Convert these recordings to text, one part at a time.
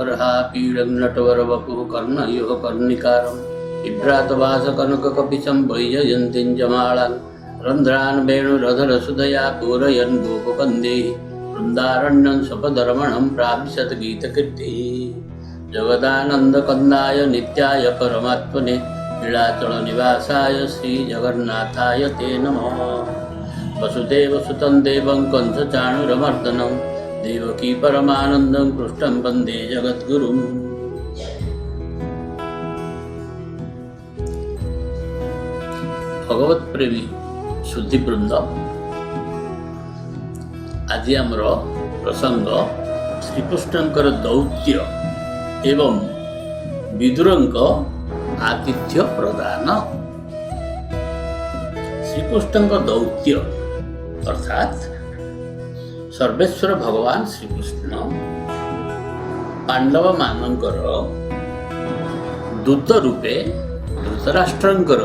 मनोहरहा पीडं नटवरवपुः कर्णयोः कर्णिकारं बिभ्रातवासकनककपिशं वैजयन्तीं जमालान् रन्ध्रान् वेणुरधरसुधया पूरयन् गोपकन्देः वृन्दारण्यं स्वपदरमणं प्राविशत् गीतकीर्तिः जगदानन्दकन्दाय नित्याय परमात्मने नीलाचलनिवासाय श्रीजगन्नाथाय ते नमः। वसुदेवसुतं देवं कंसचाणूरमर्दनं देवकी परमानन्दं कृष्णं वन्दे जगद्गुरुम्। भगवत प्रेमी शुद्धिवृंद, आज आमर प्रसंग श्रीकृष्णंकर दौत्य एवं विदुरंक आतिथ्य प्रदान। श्रीकृष्णंक दौत्य अर्थात सर्वेश्वर भगवान श्रीकृष्ण पांडव मानकर दूत रूपे धृतराष्ट्रंकर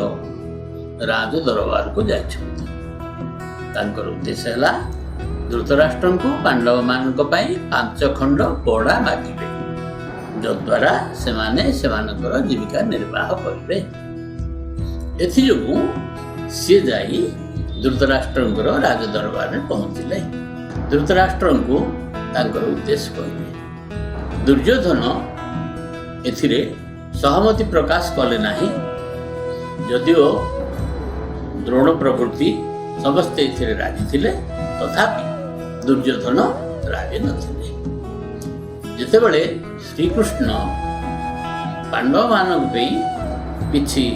राज दरबार को जाइछन्ति। तांकर उद्देश्य है धृतराष्ट्र को पांडव मानक पई 5 खंड पड़ा मागिबे, जद्वारा सेमाने सेमानकर जीविका निर्वाह करिबे। एथि जोगु सी जाई धृतराष्ट्रंकर राज दरबार में पहुंचिले। धृतराष्ट्र को तांकर उद्देश्य कहले। दुर्योधन एथिरे सहमति प्रकाश कले नाही, जदिओ द्रोण प्रभृति समस्ते एथिरे राजी थिले, तथापि दुर्योधन राजी नथिले। जेतेबेले श्रीकृष्ण पांडव मानक पे किछि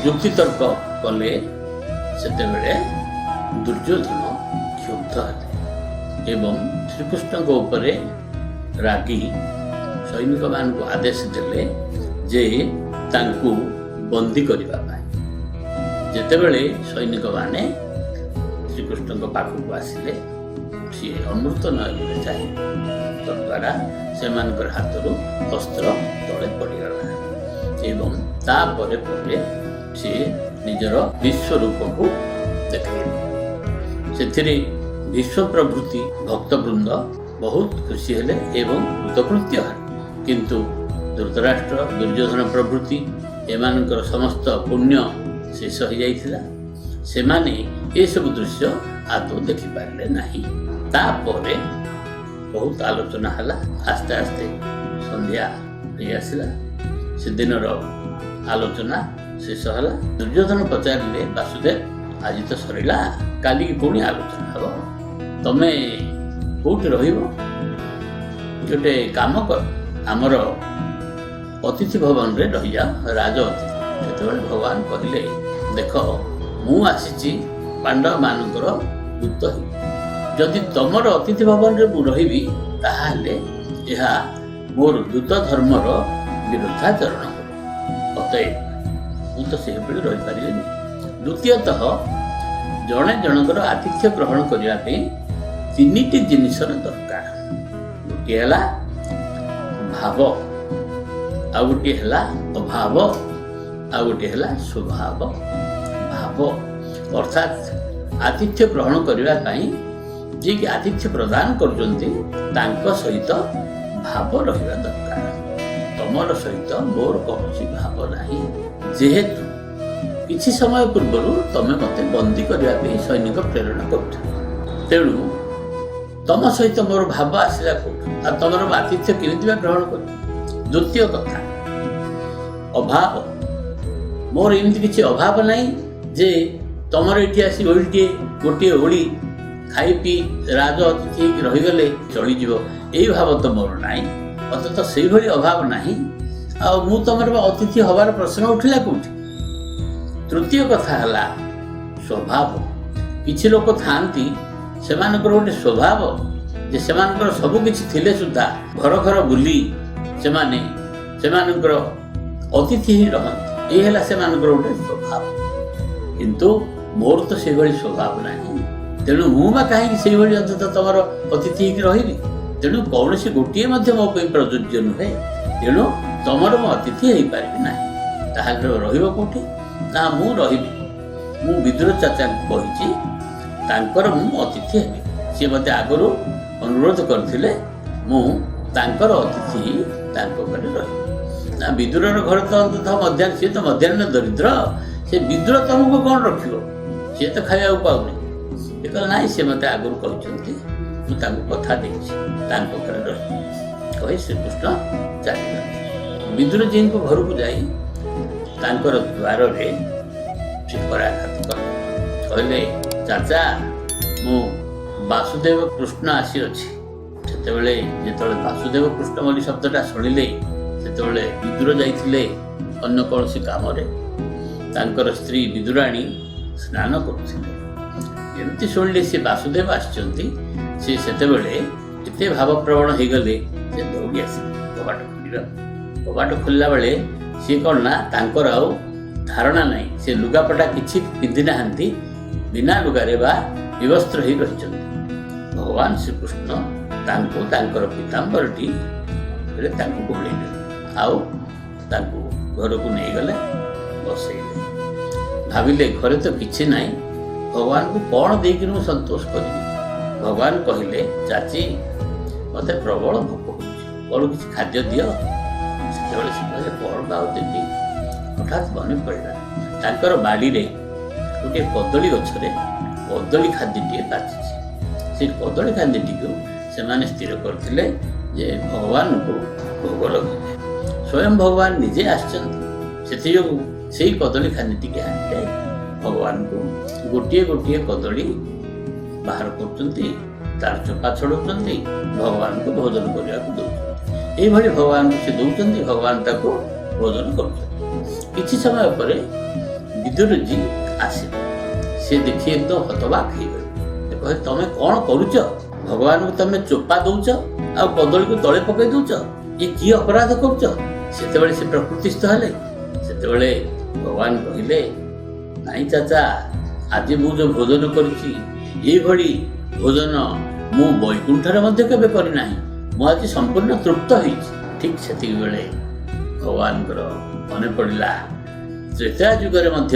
युक्ति तर्क कले, सेतेबेले दुर्योधन क्षुब्ध हेले एवं श्रीकृष्ण को उपरे रागी सैनिक मान को आदेश देले जे तांकु बंदी करिबा पाई। जेतेबेले सैनिक माने श्रीकृष्ण को पाखक आसिले, सी अमृत नयन जाए, तद्वारा सेमानकर हाथरू अस्त्र तले पड़गला एवं तापरे परे सी निजर विश्वरूप को देखले। सेथिरे विश्व प्रभृति भक्तवृंद बहुत खुशी हेले एवं कृतकृत्य हेले, किंतु धृतराष्ट्र दुर्योधन प्रभृति एमानकर समस्त पुण्य शेष हो जाइथिला। सेमाने ए सब दृश्य आदौ देखि पारले नाही। तापरे बहुत आलोचना हला। आस्ते आस्ते संध्या हो आसिला। से दिनर आलोचना शेष हला। दुर्योधन पचारिले, वासुदेव आज तो सरिला, काली की पुणी आलोचना हबो, तमे कोठी रहिबो? गोटे काम कर, आमर अतिथि भवन रे रहि जा, राज अतिथि। सेतेबेले भगवान कहले, देख मु आसीची पांडव मानकर दूत ही, जदि तमर अतिथि भवन रे मु रहिबी ताहाले एहा मोर दूत धर्मर विरुद्धाचरण हो। अतएव मु तो से भली रहि पारिबेनी। द्वितीयतः जणे जनकर आतिथ्य ग्रहण करिया पे 3टी जिनिसर दरकार। गोटे हला भाव, आ गोटे हला अभाव, आ गोटे हला स्वभाव। भाव अर्थात आतिथ्य ग्रहण करिया पई जे कि आतिथ्य प्रदान करुचंती तांको सहित भाव रहिबा दरकार। तमर सहित मोर कौनसी भाव नाही, जेहेतु किछि समय पूर्व तमे मते बंदी करिया पे सैनिक प्रेरण करथि, तेणु तम सहित मोर भाव आसिला कोठ, आ तमर आतिथ्य केमिति ग्रहण कर। द्वितीय कथा अभाव, मोर एमती किछि अभाव नाही जे तमर एठी आसी ओल्टे गोटे ओली खाई पी राज अतिथि रहीगले चलीजीव, यही भाव तो मोर नाही। मत तो से भली अभाव नाही, आ मु तमर अतिथि हबार प्रश्न उठिला कोठी। तृतीय कथा हला स्वभाव। किछि लोक थांती सेमानकर गोटे स्वभाव जे सेमानकर सबु किछि थिले सुद्धा घर घर बुली सेमाने सेमानकर अतिथि ही रहंती। ए हला सेमानकर गोटे स्वभाव, किंतु मोर तो से भली स्वभाव नाही। तेणु मु बा काहे से भली अर्थात तमर अतिथि ही रहिबी। तेणु कौनसी गोटिए मध्य मो पे प्रयोज्य नुहे। तेणु तमर मो अतिथि हेई पारिबी नाही। ताहाले रहिबो कोठी ना मु रहिबी। मु विदुर चाचा कहिछि तांकर मु अतिथि हेबी। सी मते आगरू अनुरोध करथिले, मु तांकर अतिथि ତାଙ୍କ ଘରେ ରହିବ। ନା ବିଦୁରର ଘର ତ ଅନ୍ତତଃ ମଧ୍ୟାହ୍ନ, ସିଏ ତ ମଧ୍ୟାହ୍ନ ଦରିଦ୍ର, ସେ ବିଦୁର ତମକୁ କ'ଣ ରଖିବ, ସିଏ ତ ଖାଇବାକୁ ପାଉନି। ସେ କହିଲା ନାଇଁ, ସେ ମୋତେ ଆଗରୁ କହିଛନ୍ତି, ମୁଁ ତାଙ୍କୁ କଥା ଦେଇଛି ତାଙ୍କ ଘରେ ରହିବ। କହି ଶ୍ରୀକୃଷ୍ଣ ଚାଲିଗଲେ। ବିଦୁରଜୀଙ୍କ ଘରକୁ ଯାଇ ତାଙ୍କର ଦ୍ୱାରରେ ସେ କରାଘାତ କଲେ। କହିଲେ ଚାଚା, ମୁଁ ବାସୁଦେବ କୃଷ୍ଣ ଆସିଅଛି। ସେତେବେଳେ ଯେତେବେଳେ ବାସୁଦେବ କୃଷ୍ଣ ବୋଲି ଶବ୍ଦଟା ଶୁଣିଲେ, ସେତେବେଳେ ବିଦୁର ଯାଇଥିଲେ ଅନ୍ୟ କୌଣସି କାମରେ। ତାଙ୍କର ସ୍ତ୍ରୀ ବିଦୁରାଣୀ ସ୍ନାନ କରୁଥିଲେ। ଏମିତି ଶୁଣିଲେ ସେ ବାସୁଦେବ ଆସିଛନ୍ତି, ସେ ସେତେବେଳେ ଏତେ ଭାବପ୍ରବଣ ହେଇଗଲେ, ସେ ଦୌଡ଼ି ଆସିଲେ କବାଟ ଖୋଲିବାକୁ। କବାଟ ଖୋଲିଲା ବେଳେ ସିଏ କ'ଣ ନା, ତାଙ୍କର ଆଉ ଧାରଣା ନାହିଁ, ସେ ଲୁଗାପଟା କିଛି ପିନ୍ଧି ନାହାନ୍ତି, ବିନା ଲୁଗାରେ ବା ବିବସ୍ତ୍ର ହୋଇ ରହିଛନ୍ତି। ଭଗବାନ ଶ୍ରୀକୃଷ୍ଣ ତାଙ୍କୁ ତାଙ୍କର ପୀତାମ୍ବରଟିରେ ତାଙ୍କୁ ଘୋଡ଼େଇଲେ, ଆଉ ତାଙ୍କୁ ଘରକୁ ନେଇଗଲେ, ବସେଇଲେ। ଭାବିଲେ ଘରେ ତ କିଛି ନାହିଁ, ଭଗବାନଙ୍କୁ କ'ଣ ଦେଇକି ମୁଁ ସନ୍ତୋଷ କରିବି। ଭଗବାନ କହିଲେ, ଚାଚୀ, ମୋତେ ପ୍ରବଳ ଭୋକ ହେଉଛି, କ'ଣ କିଛି ଖାଦ୍ୟ ଦିଅ। ସେତେବେଳେ ସେ କହିଲେ, କ'ଣ ବା ଆଉ ଦେବି। ହଠାତ୍ ମନେ ପଡ଼ିଲା, ତାଙ୍କର ବାଡ଼ିରେ ଗୋଟିଏ କଦଳୀ ଗଛରେ କଦଳୀ ଖାଦ୍ୟଟିଏ ପାଚିଛି। ସେ କଦଳୀ ଖାଦ୍ୟଟିକୁ ସେମାନେ ସ୍ଥିର କରିଥିଲେ ଯେ ଭଗବାନଙ୍କୁ ଭୋଗ ଲଗାଇବେ। ସ୍ୱୟଂ ଭଗବାନ ନିଜେ ଆସିଛନ୍ତି, ସେଥିଯୋଗୁଁ ସେଇ କଦଳୀ ଖାଦ୍ୟଟିকে ଆଣିଲେ ଭଗବାନଙ୍କୁ ଗୋଟିଏ ଗୋଟିଏ କଦଳୀ ବାହାର କରୁଛନ୍ତି, ତାର ଚୋପା ଛଡ଼ଉଛନ୍ତି, ଭଗବାନଙ୍କୁ ଭୋଜନ କରିବାକୁ ଦେଉଛନ୍ତି। ଏଇଭଳି ଭଗବାନଙ୍କୁ ସେ ଦେଉଛନ୍ତି, ଭଗବାନ ତାକୁ ଭୋଜନ କରୁଛନ୍ତି। କିଛି ସମୟ ପରେ ବିଦୁରଜୀ ଆସିଲେ। ସେ ଦେଖି ଏକଦମ ହତବାକ୍ ହେଇଗଲେ। ସେ କହିଲେ, ତମେ କ'ଣ କରୁଛ? ଭଗବାନଙ୍କୁ ତମେ ଚୋପା ଦଉଛ ଆଉ କଦଳୀକୁ ତଳେ ପକାଇ ଦଉଛ, ଏ କି ଅପରାଧ କରୁଛ? ସେତେବେଳେ ସେ ପ୍ରକୃତିସ୍ଥ ହେଲେ। ସେତେବେଳେ ଭଗବାନ କହିଲେ, ନାଇଁ ଚାଚା, ଆଜି ମୁଁ ଯେଉଁ ଭୋଜନ କରିଛି, ଏଇଭଳି ଭୋଜନ ମୁଁ ବୈକୁଣ୍ଠରେ ମଧ୍ୟ କେବେ କରିନାହିଁ। ମୁଁ ଆଜି ସମ୍ପୂର୍ଣ୍ଣ ତୃପ୍ତ ହେଇଛି। ଠିକ୍ ସେତିକିବେଳେ ଭଗବାନଙ୍କର ମନେ ପଡ଼ିଲା, ତ୍ରେତୟା ଯୁଗରେ ମଧ୍ୟ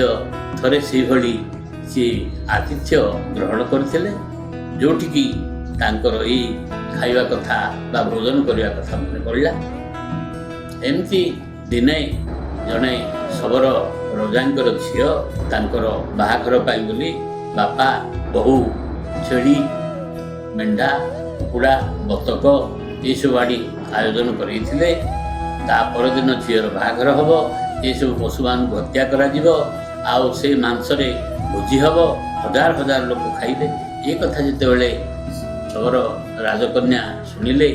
ଥରେ ସେଇଭଳି ସିଏ ଆତିଥ୍ୟ ଗ୍ରହଣ କରିଥିଲେ, ଯେଉଁଠିକି ତାଙ୍କର ଏଇ ଖାଇବା କଥା ବା ଭୋଜନ କରିବା କଥା ମନେ ପଡ଼ିଲା। ଏମିତି ଦିନେ ଜଣେ ଶବର ରଜାଙ୍କର ଝିଅ ତାଙ୍କର ବାହାଘର ପାଇଁ ବୋଲି ବାପା ବହୁ ଛେଳି, ମେଣ୍ଢା, କୁକୁଡ଼ା, ବତକ ଏସବୁ ଆଣି ଆୟୋଜନ କରାଇଥିଲେ। ତା ପରଦିନ ଝିଅର ବାହାଘର ହେବ, ଏସବୁ ପଶୁମାନଙ୍କୁ ହତ୍ୟା କରାଯିବ, ଆଉ ସେ ମାଂସରେ ଭୋଜି ହେବ, ହଜାର ହଜାର ଲୋକ ଖାଇବେ। ଏ କଥା ଯେତେବେଳେ ଶବର ରାଜକନ୍ୟା ଶୁଣିଲେ,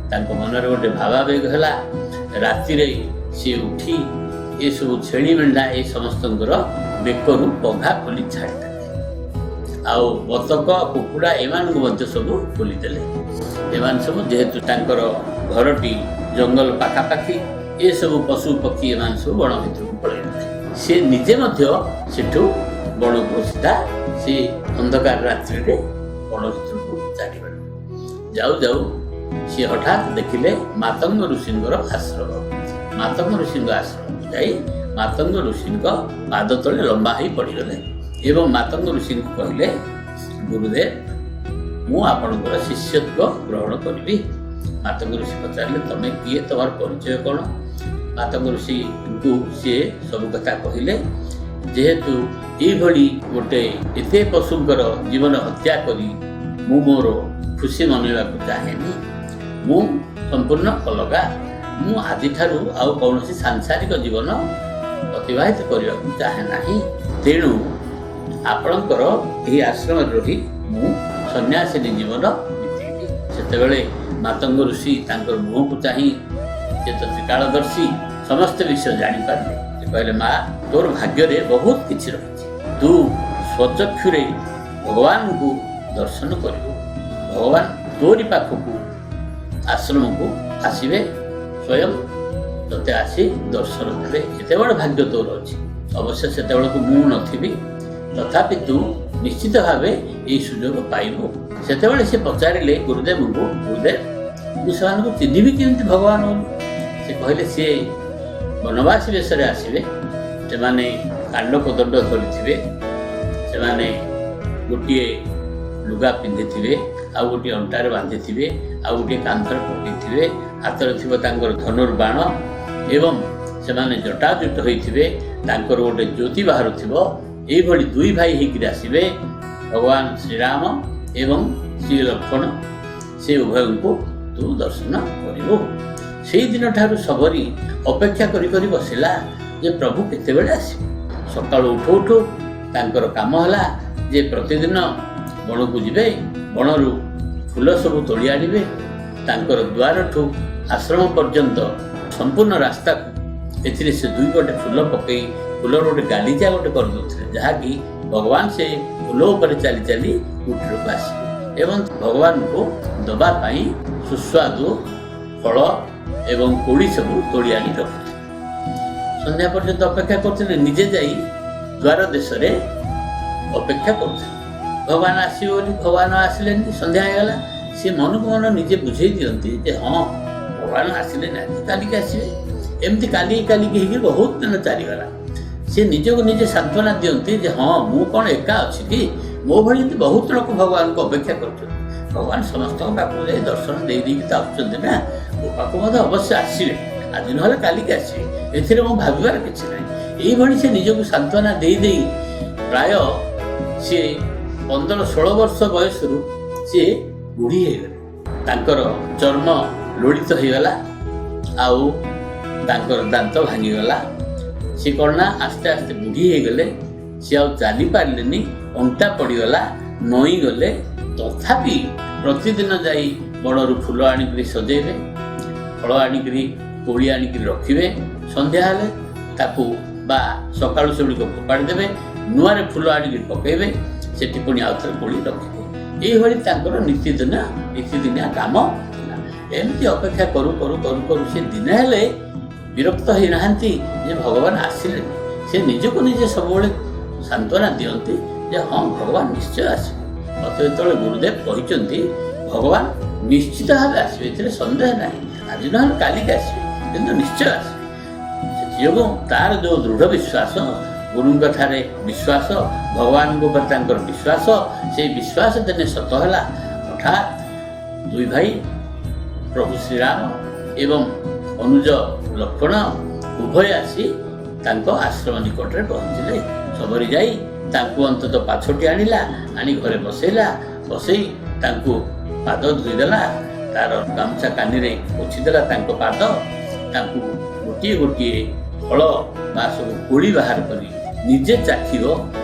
ତାଙ୍କ ମନରେ ଗୋଟେ ଭାବାବେଗ ହେଲା। ରାତିରେ ସିଏ ଉଠି ଏସବୁ ଛେଳି, ମେଣ୍ଢା ଏ ସମସ୍ତଙ୍କର ବେକରୁ ପଘା ଖୋଲି ଛାଡ଼ିଦେଲେ, ଆଉ ବତକ, କୁକୁଡ଼ା ଏମାନଙ୍କୁ ମଧ୍ୟ ସବୁ ଖୋଲିଦେଲେ। ଏମାନେ ସବୁ ଯେହେତୁ ତାଙ୍କର ଘରଟି ଜଙ୍ଗଲ ପାଖାପାଖି, ଏସବୁ ପଶୁ ପକ୍ଷୀ ଏମାନେ ସବୁ ବଣ ଭିତରକୁ ପଳାଇଗଲେ। ସେ ନିଜେ ମଧ୍ୟ ସେଠୁ ବଣକୁ ସିଧା ସେ ଅନ୍ଧକାର ରାତ୍ରିରେ ବଣ ଭିତରକୁ ଚାଲିଗଲେ। ଯାଉ ଯାଉ ସିଏ ହଠାତ୍ ଦେଖିଲେ ମାତଙ୍ଗ ଋଷିଙ୍କର ଆଶ୍ରମ। ମାତଙ୍ଗ ଋଷିଙ୍କ ଆଶ୍ରମକୁ ଯାଇ ମାତଙ୍ଗ ଋଷିଙ୍କ ପାଦ ତଳେ ଲମ୍ବା ହୋଇ ପଡ଼ିଗଲେ ଏବଂ ମାତଙ୍ଗ ଋଷିଙ୍କୁ କହିଲେ, ଗୁରୁଦେବ, ମୁଁ ଆପଣଙ୍କର ଶିଷ୍ୟତ୍ୱ ଗ୍ରହଣ କରିବି। ମାତଙ୍ଗ ଋଷି ପଚାରିଲେ, ତମେ କିଏ, ତମର ପରିଚୟ କ'ଣ? ମାତଙ୍ଗ ଋଷିଙ୍କୁ ସିଏ ସବୁ କଥା କହିଲେ। ଯେହେତୁ ଏଇଭଳି ଗୋଟେ ଏତେ ପଶୁଙ୍କର ଜୀବନ ହତ୍ୟା କରି ମୁଁ ମୋର ଖୁସି ମନେଇବାକୁ ଚାହେଁନି, ମୁଁ ସମ୍ପୂର୍ଣ୍ଣ ଅଲଗା। ମୁଁ ଆଜିଠାରୁ ଆଉ କୌଣସି ସାଂସାରିକ ଜୀବନ ଅତିବାହିତ କରିବାକୁ ଚାହେଁ ନାହିଁ। ତେଣୁ ଆପଣଙ୍କର ଏହି ଆଶ୍ରମରେ ରହି ମୁଁ ସନ୍ନ୍ୟାସିନୀ ଜୀବନ ବିତେଇବି। ସେତେବେଳେ ମାତଙ୍ଗ ଋଷି ତାଙ୍କର ମୁହଁକୁ ଚାହିଁ, ସେ ତ ତ୍ରିକାଳଦର୍ଶୀ, ସମସ୍ତ ବିଷୟ ଜାଣିପାରିଲେ। ସେ କହିଲେ, ମା, ତୋର ଭାଗ୍ୟରେ ବହୁତ କିଛି ରହିଛି। ତୁ ସ୍ୱଚକ୍ଷୁରେ ଭଗବାନଙ୍କୁ ଦର୍ଶନ କରିବୁ। ଭଗବାନ ତୋରି ପାଖକୁ ଆଶ୍ରମକୁ ଆସିବେ, ସ୍ୱୟଂ ତୋତେ ଆସି ଦର୍ଶନ ଦେବେ। ଏତେ ବଡ଼ ଭାଗ୍ୟ ତୋର ଅଛି। ଅବଶ୍ୟ ସେତେବେଳକୁ ମୁଁ ନଥିବି, ତଥାପି ତୁ ନିଶ୍ଚିତ ଭାବେ ଏହି ସୁଯୋଗ ପାଇବୁ। ସେତେବେଳେ ସେ ପଚାରିଲେ ଗୁରୁଦେବଙ୍କୁ, ଗୁରୁଦେବ, ମୁଁ ସେମାନଙ୍କୁ ଚିହ୍ନିବି କେମିତି ଭଗବାନ ବୋଲି? ସେ କହିଲେ, ସିଏ ବନବାସୀ ବେଶରେ ଆସିବେ, ସେମାନେ କାଣ୍ଡ କୋଦଣ୍ଡ ଧରିଥିବେ, ସେମାନେ ଗୋଟିଏ ଲୁଗା ପିନ୍ଧିଥିବେ, ଆଉ ଗୋଟିଏ ଅଣ୍ଟାରେ ବାନ୍ଧିଥିବେ, ଆଉ ଗୋଟିଏ କାନ୍ଧରେ ପକାଇଥିବେ, ହାତରେ ଥିବ ତାଙ୍କର ଧନୁର୍ବାଣ ଏବଂ ସେମାନେ ଜଟାଜୁଟ ହୋଇଥିବେ, ତାଙ୍କର ଗୋଟେ ଜ୍ୟୋତି ବାହାରୁଥିବ। ଏଇଭଳି ଦୁଇ ଭାଇ ହେଇକିରି ଆସିବେ ଭଗବାନ ଶ୍ରୀରାମ ଏବଂ ଶ୍ରୀ ଲକ୍ଷ୍ମଣ। ସେ ଉଭୟଙ୍କୁ ତୁ ଦର୍ଶନ କରିବୁ। ସେଇଦିନ ଠାରୁ ଶବରୀ ଅପେକ୍ଷା କରି କରି ବସିଲା ଯେ ପ୍ରଭୁ କେତେବେଳେ ଆସିବେ। ସକାଳୁ ଉଠୁ ଉଠୁ ତାଙ୍କର କାମ ହେଲା ଯେ ପ୍ରତିଦିନ ବଣକୁ ଯିବେ, ବଣରୁ ଫୁଲ ସବୁ ତୋଳି ଆଣିବେ, ତାଙ୍କର ଦ୍ୱାରଠୁ ଆଶ୍ରମ ପର୍ଯ୍ୟନ୍ତ ସମ୍ପୂର୍ଣ୍ଣ ରାସ୍ତାକୁ ଏଥିରେ ସେ ଦୁଇ ପଟେ ଫୁଲ ପକେଇ ଫୁଲର ଗୋଟେ ଗାଲିଚା ଗୋଟେ କରିଦେଉଥିଲେ, ଯାହାକି ଭଗବାନ ସେ ଫୁଲ ଉପରେ ଚାଲି ଚାଲି କୁଟୀରକୁ ଆସିବେ ଏବଂ ଭଗବାନଙ୍କୁ ଦେବା ପାଇଁ ସୁସ୍ୱାଦୁ ଫଳ ଏବଂ କୋଳି ସବୁ ତୋଳି ଆଣି ରଖିଥିଲେ। ସନ୍ଧ୍ୟା ପର୍ଯ୍ୟନ୍ତ ଅପେକ୍ଷା କରୁଥିଲେ, ନିଜେ ଯାଇ ଦ୍ୱାର ଦେଶରେ ଅପେକ୍ଷା କରୁଥିଲେ। ଭଗବାନ ଆସିବେ ବୋଲି ଭଗବାନ ଆସିଲେନି, ସନ୍ଧ୍ୟା ହେଇଗଲା। ସେ ମନକୁ ମନ ନିଜେ ବୁଝେଇ ଦିଅନ୍ତି ଯେ ହଁ ଭଗବାନ ଆସିଲେନି, ଆଜି କାଲିକି ଆସିବେ। ଏମିତି କାଲିକି ହେଇକି ବହୁତ ଦିନ ଚାଲିଗଲା। ସେ ନିଜକୁ ନିଜେ ସାନ୍ତ୍ୱନା ଦିଅନ୍ତି ଯେ ହଁ ମୁଁ କ'ଣ ଏକା ଅଛି କି, ମୋ ଭଳି ଏମିତି ବହୁତ ଲୋକ ଭଗବାନଙ୍କୁ ଅପେକ୍ଷା କରୁଛନ୍ତି। ଭଗବାନ ସମସ୍ତଙ୍କ ପାଖକୁ ଯାଇ ଦର୍ଶନ ଦେଇକି ତ ଆସୁଛନ୍ତି ନା, ମୋ ପାଖକୁ ମଧ୍ୟ ଅବଶ୍ୟ ଆସିବେ, ଆଜି ନହେଲେ କାଲିକି ଆସିବେ, ଏଥିରେ ମୁଁ ଭାବିବାର କିଛି ନାହିଁ। ଏଇଭଳି ସେ ନିଜକୁ ସାନ୍ତ୍ୱନା ଦେଇ ପ୍ରାୟ ସିଏ 15-16 ବର୍ଷ ବୟସରୁ ସିଏ ବୁଢ଼ୀ ହେଇଗଲେ। ତାଙ୍କର ଚର୍ମ ଲୋଡ଼ିତ ହେଇଗଲା, ଆଉ ତାଙ୍କର ଦାନ୍ତ ଭାଙ୍ଗିଗଲା। ସେ କ'ଣ ନା ଆସ୍ତେ ଆସ୍ତେ ବୁଢ଼ୀ ହେଇଗଲେ। ସେ ଆଉ ଚାଲିପାରିଲେନି, ଅଣ୍ଟା ପଡ଼ିଗଲା, ନଇଁଗଲେ। ତଥାପି ପ୍ରତିଦିନ ଯାଇ ବଣରୁ ଫୁଲ ଆଣିକରି ସଜେଇବେ, ଫଳ ଆଣିକରି କୋଳି ଆଣିକରି ରଖିବେ। ସନ୍ଧ୍ୟା ହେଲେ ତାକୁ ବା ସକାଳୁ ସେଗୁଡ଼ିକ ଫୋପାଡ଼ି ଦେବେ, ନୂଆରେ ଫୁଲ ଆଣିକରି ପକାଇବେ, ସେଠି ପୁଣି ଆଉ ଥରେ କୋଳି ରଖିବେ। ଏଇଭଳି ତାଙ୍କର ନୀତିଦିନିଆ କାମ ଥିଲା। ଏମିତି ଅପେକ୍ଷା କରୁ କରୁ କରୁ କରୁ ସେ ଦିନେ ହେଲେ ବିରକ୍ତ ହେଇନାହାନ୍ତି ଯେ ଭଗବାନ ଆସିଲେନି। ସେ ନିଜକୁ ନିଜେ ସବୁବେଳେ ସାନ୍ତ୍ୱନା ଦିଅନ୍ତି ଯେ ହଁ ଭଗବାନ ନିଶ୍ଚୟ ଆସିବେ। ମୋତେ ଯେତେବେଳେ ଗୁରୁଦେବ କହିଛନ୍ତି ଭଗବାନ ନିଶ୍ଚିତ ଭାବେ ଆସିବେ, ଏଥିରେ ସନ୍ଦେହ ନାହିଁ, ଆଜି ନହେଲେ କାଲିକି ଆସିବେ, କିନ୍ତୁ ନିଶ୍ଚୟ ଆସିବେ। ସେଥିଯୋଗୁଁ ତାର ଯେଉଁ ଦୃଢ଼ ବିଶ୍ୱାସ, ଗୁରୁଙ୍କ ଠାରେ ବିଶ୍ୱାସ, ଭଗବାନଙ୍କ ଉପରେ ତାଙ୍କର ବିଶ୍ୱାସ, ସେଇ ବିଶ୍ୱାସ ଦିନେ ସତ ହେଲା। ହଠାତ୍ ଦୁଇ ଭାଇ ପ୍ରଭୁ ଶ୍ରୀରାମ ଏବଂ ଅନୁଜ ଲକ୍ଷ୍ମଣ ଉଭୟ ଆସି ତାଙ୍କ ଆଶ୍ରମ ନିକଟରେ ପହଞ୍ଚିଲେ। ଶବରୀ ଯାଇ ତାଙ୍କୁ ଅନ୍ତତଃ ପାଛୋଟି ଆଣିଲା, ଆଣି ଘରେ ବସେଇଲା, ବସେଇ ତାଙ୍କୁ ପାଦ ଧୋଇଦେଲା, ତାର ଗାମୁଛା କାନିରେ ପୋଛିଦେଲା ତାଙ୍କ ପାଦ। ତାଙ୍କୁ ଗୋଟିଏ ଗୋଟିଏ ଫଳ ବା ସବୁ କୋଳି ବାହାର କରି ନିଜେ ଚାଖିବ,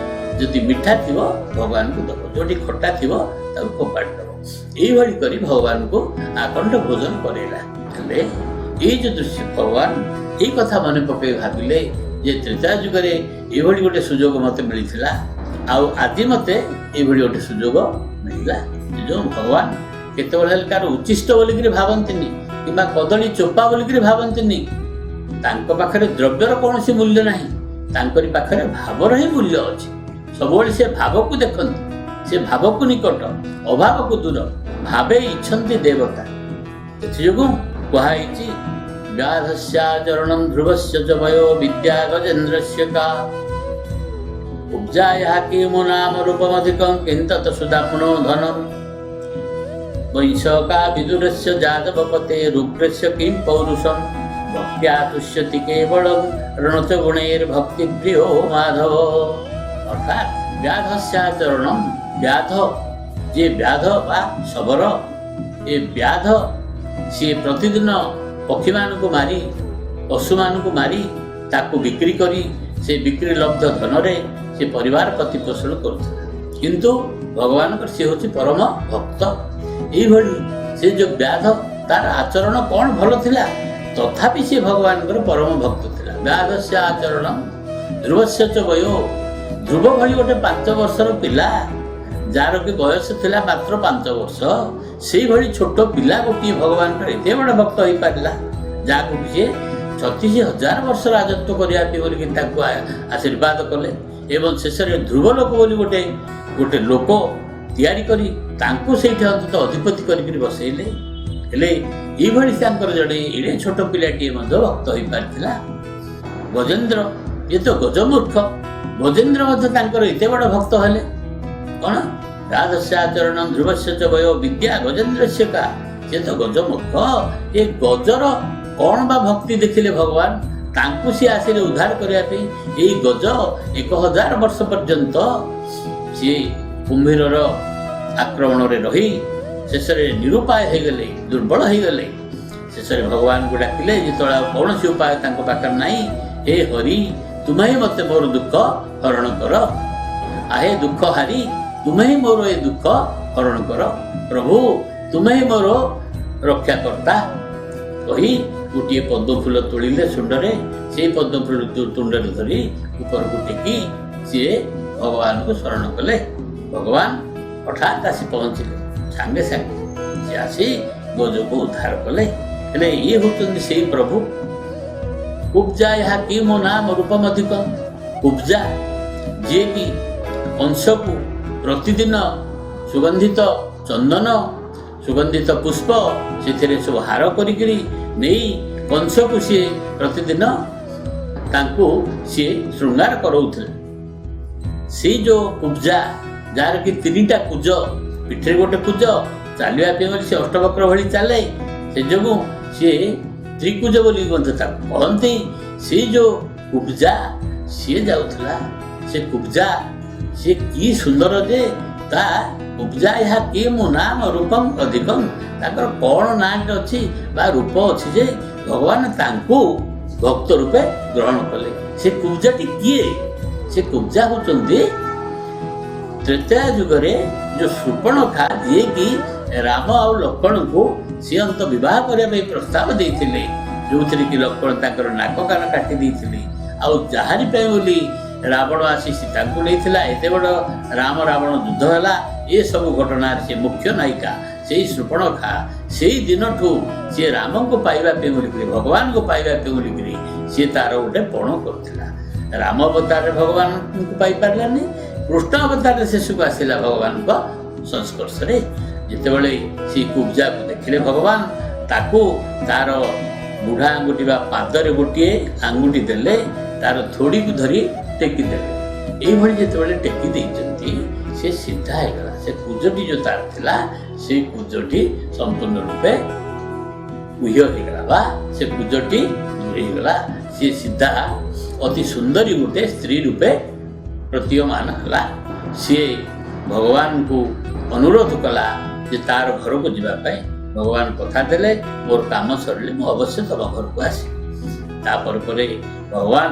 ଯଦି ମିଠା ଥିବ ଭଗବାନଙ୍କୁ ଦେବ, ଯେଉଁଠି ଖଟା ଥିବ ତାକୁ ଫୋପାଡ଼ି ଦେବ। ଏଇଭଳି କରି ଭଗବାନଙ୍କୁ ଆକଣ୍ଠ ଭୋଜନ କରେଇଲା। ହେଲେ ଏଇ ଯେଉଁ ଦୃଶ୍ୟ, ଭଗବାନ ଏଇ କଥା ମନେ ପକାଇ ଭାବିଲେ ଯେ ତ୍ରେତା ଯୁଗରେ ଏଇଭଳି ଗୋଟେ ସୁଯୋଗ ମୋତେ ମିଳିଥିଲା, ଆଉ ଆଜି ମୋତେ ଏଇଭଳି ଗୋଟେ ସୁଯୋଗ ମିଳିଲା। ଯେଉଁ ଭଗବାନ କେତେବେଳେ ହେଲେ କାହାର ଉଚ୍ଚିଷ୍ଟ ବୋଲିକିରି ଭାବନ୍ତିନି କିମ୍ବା କଦଳୀ ଚୋପା ବୋଲିକିରି ଭାବନ୍ତିନି। ତାଙ୍କ ପାଖରେ ଦ୍ରବ୍ୟର କୌଣସି ମୂଲ୍ୟ ନାହିଁ, ତାଙ୍କରି ପାଖରେ ଭାବର ହିଁ ମୂଲ୍ୟ ଅଛି। ସବୁବେଳେ ସେ ଭାବକୁ ଦେଖନ୍ତି, ସେ ଭାବକୁ ନିକଟ, ଅଭାବକୁ ଦୂର, ଭାବେ ଇଚ୍ଛନ୍ତି ଦେବତା। ସେଥିଯୋଗୁଁ କୁହାଯାଇଛି ବ୍ୟାଧସ୍ୟାଚରଣଂ ଧ୍ରୁବସ୍ୟ च वयो विद्या गजेन्द्रस्य का उपजाया किमु नाम रूपमधिकं किन्तत सुदाम्नो धनम् वैशका विदुरस्य जातवपते रुग्रस्य किं पौरुषं भक्त्या तुष्यति केवलं रणच गुणैर्भक्तिप्रियो माधव। अर्थात व्याधस्याचरणं, व्याध जे व्याध बा शबर, ए व्याध सी प्रतिदिन पक्षी मानक मारी पशु मानक मारी ताकू बिक्री करी से बिक्री लब्ध धन रे से परिवार प्रतिपोषण करुଥିଲା। किंतु भगवान सी हूँ परम भक्त। यही से जो व्याध तार आचरण कौन भल थिला, तथापि से भगवान परम भक्त थिला। व्याध से आचरण ध्रुवस्य च वयो, ध्रुव भली गोटे 5 वर्षर पिला जार कि बयस थिला मात्र 5 वर्ष, से भली छोट पिला गोटे भगवान एते बड़ भक्त हो पारा, जहाँ सी 36,000 वर्ष राजत्व करने आशीर्वाद कले एवं शेष ध्रुव लोक बोली गोटे गोटे लोक तैयारी करी तांकु सेठी अंतत अधिपति करके बसैले। हेले ये जड़े एड़े छोट पिलाटी भक्त हो पारा। गजेन्द्र ये तो गजमूर्ख, गजेन्द्र एत बड़ भक्त हेले कौन? राधस्याचरण ध्रुवस्य च वयो विद्या गजेन्द्रस्य का ସେ ତ ଗଜ ମୂର୍ଖ। ଏ ଗଜର କଣ ବା ଭକ୍ତି ଦେଖିଲେ ଭଗବାନ ତାଙ୍କୁ ସିଏ ଆସିଲେ ଉଦ୍ଧାର କରିବା ପାଇଁ। ଏଇ ଗଜ 1000 ବର୍ଷ ପର୍ଯ୍ୟନ୍ତ ସିଏ କୁମ୍ଭୀରର ଆକ୍ରମଣରେ ରହି ଶେଷରେ ନିରୁପାୟ ହେଇଗଲେ, ଦୁର୍ବଳ ହେଇଗଲେ। ଶେଷରେ ଭଗବାନଙ୍କୁ ଡାକିଲେ, ଯେତେବେଳେ ଆଉ କୌଣସି ଉପାୟ ତାଙ୍କ ପାଖରେ ନାହିଁ, ହେ ହରି ତୁମେ ହିଁ ମତେ ମୋର ଦୁଃଖ ହରଣ କର। ଆହେ ଦୁଃଖ ହାରି ତୁମେ ହିଁ ମୋର ଏ ଦୁଃଖ ହରଣ କର। ପ୍ରଭୁ ତୁମେ ହିଁ ମୋର ରକ୍ଷାକର୍ତ୍ତା କହି ଗୋଟିଏ ପଦ୍ମ ଫୁଲ ତୋଳିଲେ ସୁଣ୍ଡରେ। ସେଇ ପଦ୍ମ ଫୁଲ ତୁଣ୍ଡରେ ଧରି ଉପରକୁ ଟେକି ସିଏ ଭଗବାନଙ୍କୁ ଶରଣ କଲେ। ଭଗବାନ ହଠାତ୍ ଆସି ପହଞ୍ଚିଲେ। ସାଙ୍ଗେ ସାଙ୍ଗେ ସେ ଆସି ଗଜକୁ ଉଦ୍ଧାର କଲେ। ହେଲେ ଇଏ ହଉଛନ୍ତି ସେଇ ପ୍ରଭୁ। କୁବ୍ଜା ଏହା କି ମୋ ନାମ ରୂପମ ଅଧିକ। କୁବ୍ଜା ଯିଏକି କଂସକୁ ପ୍ରତିଦିନ ସୁଗନ୍ଧିତ ଚନ୍ଦନ, ସୁଗନ୍ଧିତ ପୁଷ୍ପ, ସେଥିରେ ସବୁ ହାର କରିକିରି ନେଇ କଂସକୁ ସିଏ ପ୍ରତିଦିନ ତାଙ୍କୁ ସିଏ ଶୃଙ୍ଗାର କରଉଥିଲେ। ସେଇ ଯୋଉ କୁବ୍ଜା, ଯାହାର କି 3ଟା କୁଜ, ପିଠିରେ ଗୋଟେ କୁଜ, ଚାଲିବା ପାଇଁ ବୋଲି ସେ ଅଷ୍ଟବକ୍ର ଭଳି ଚାଲେ, ସେ ଯୋଗୁଁ ସିଏ ତ୍ରିକୁଜ ବୋଲି ମଧ୍ୟ ତାକୁ କହନ୍ତି। ସେଇ ଯୋଉ କୁବ୍ଜା ସିଏ ଯାଉଥିଲା। ସେ କୁବ୍ଜା ସିଏ କି ସୁନ୍ଦର ଯେ ତା କୁବ୍ଜା ଏହା କି ମୋ ନାମ ରୂପମ ଅଧିକମ। ତାଙ୍କର କଣ ନାଁଟେ ଅଛି ବା ରୂପ ଅଛି ଯେ ଭଗବାନ ତାଙ୍କୁ ଭକ୍ତ ରୂପେ ଗ୍ରହଣ କଲେ। ସେ କୁବ୍ଜାଟି କିଏ? ସେ କୁବ୍ଜା ହଉଛନ୍ତି ତ୍ରେତୟା ଯୁଗରେ ଯୋଉ ଶୂର୍ପଣଖା, ଯିଏକି ରାମ ଆଉ ଲକ୍ଷ୍ମଣଙ୍କୁ ସିଅନ୍ତ ବିବାହ କରିବା ପାଇଁ ପ୍ରସ୍ତାବ ଦେଇଥିଲେ, ଯୋଉଥିରେ କି ଲକ୍ଷ୍ମଣ ତାଙ୍କର ନାକ କାନ କାଟି ଦେଇଥିଲେ। ଆଉ ଯାହାରି ପାଇଁ ବୋଲି ରାବଣ ଆସି ସୀତାଙ୍କୁ ନେଇଥିଲା, ଏତେ ବଡ଼ ରାମ ରାବଣ ଯୁଦ୍ଧ ହେଲା, ଏସବୁ ଘଟଣାରେ ସେ ମୁଖ୍ୟ ନାୟିକା ସେଇ ଶୂର୍ପଣଖା। ସେଇ ଦିନଠୁ ସିଏ ରାମଙ୍କୁ ପାଇବା ପାଇଁ ବୋଲିକିରି, ଭଗବାନଙ୍କୁ ପାଇବା ପାଇଁ ବୋଲିକିରି ସିଏ ତାର ଗୋଟେ ପଣ କରୁଥିଲା। ରାମ ଅବତାରରେ ଭଗବାନଙ୍କୁ ପାଇପାରିଲାନି, କୃଷ୍ଣ ଅବତାରରେ ଶେଷକୁ ଆସିଲା ଭଗବାନଙ୍କ ସଂସ୍ପର୍ଶରେ। ଯେତେବେଳେ ସେ କୁବ୍ଜାକୁ ଦେଖିଲେ ଭଗବାନ, ତାକୁ ତାର ବୁଢ଼ା ଆଙ୍ଗୁଠି ବା ପାଦରେ ଗୋଟିଏ ଆଙ୍ଗୁଠି ଦେଲେ, ତାର ଥୋଡ଼ିକୁ ଧରି ଟେକି ଦେଲେ। ଏଇଭଳି ଯେତେବେଳେ ଟେକି ଦେଇଛନ୍ତି, ସେ ସିଧା ହେଇଗଲା। ସେ କୁଜଟି ଯୋଉ ତାର ଥିଲା, ସେଇ କୁଜଟି ସମ୍ପୂର୍ଣ୍ଣ ରୂପେ ଗୁହ୍ୟ ହେଇଗଲା ବା ସେ କୁଜଟି ଦୂରେଇଗଲା। ସିଏ ସିଧା ଅତି ସୁନ୍ଦରୀ ଗୋଟେ ସ୍ତ୍ରୀ ରୂପେ ପ୍ରତୀୟମାନ ହେଲା। ସିଏ ଭଗବାନଙ୍କୁ ଅନୁରୋଧ କଲା ଯେ ତାର ଘରକୁ ଯିବା ପାଇଁ। ଭଗବାନ କଥା ଦେଲେ, ମୋର କାମ ସରିଲେ ମୁଁ ଅବଶ୍ୟ ତମ ଘରକୁ ଆସିବି। ତାପରେ ପରେ ଭଗବାନ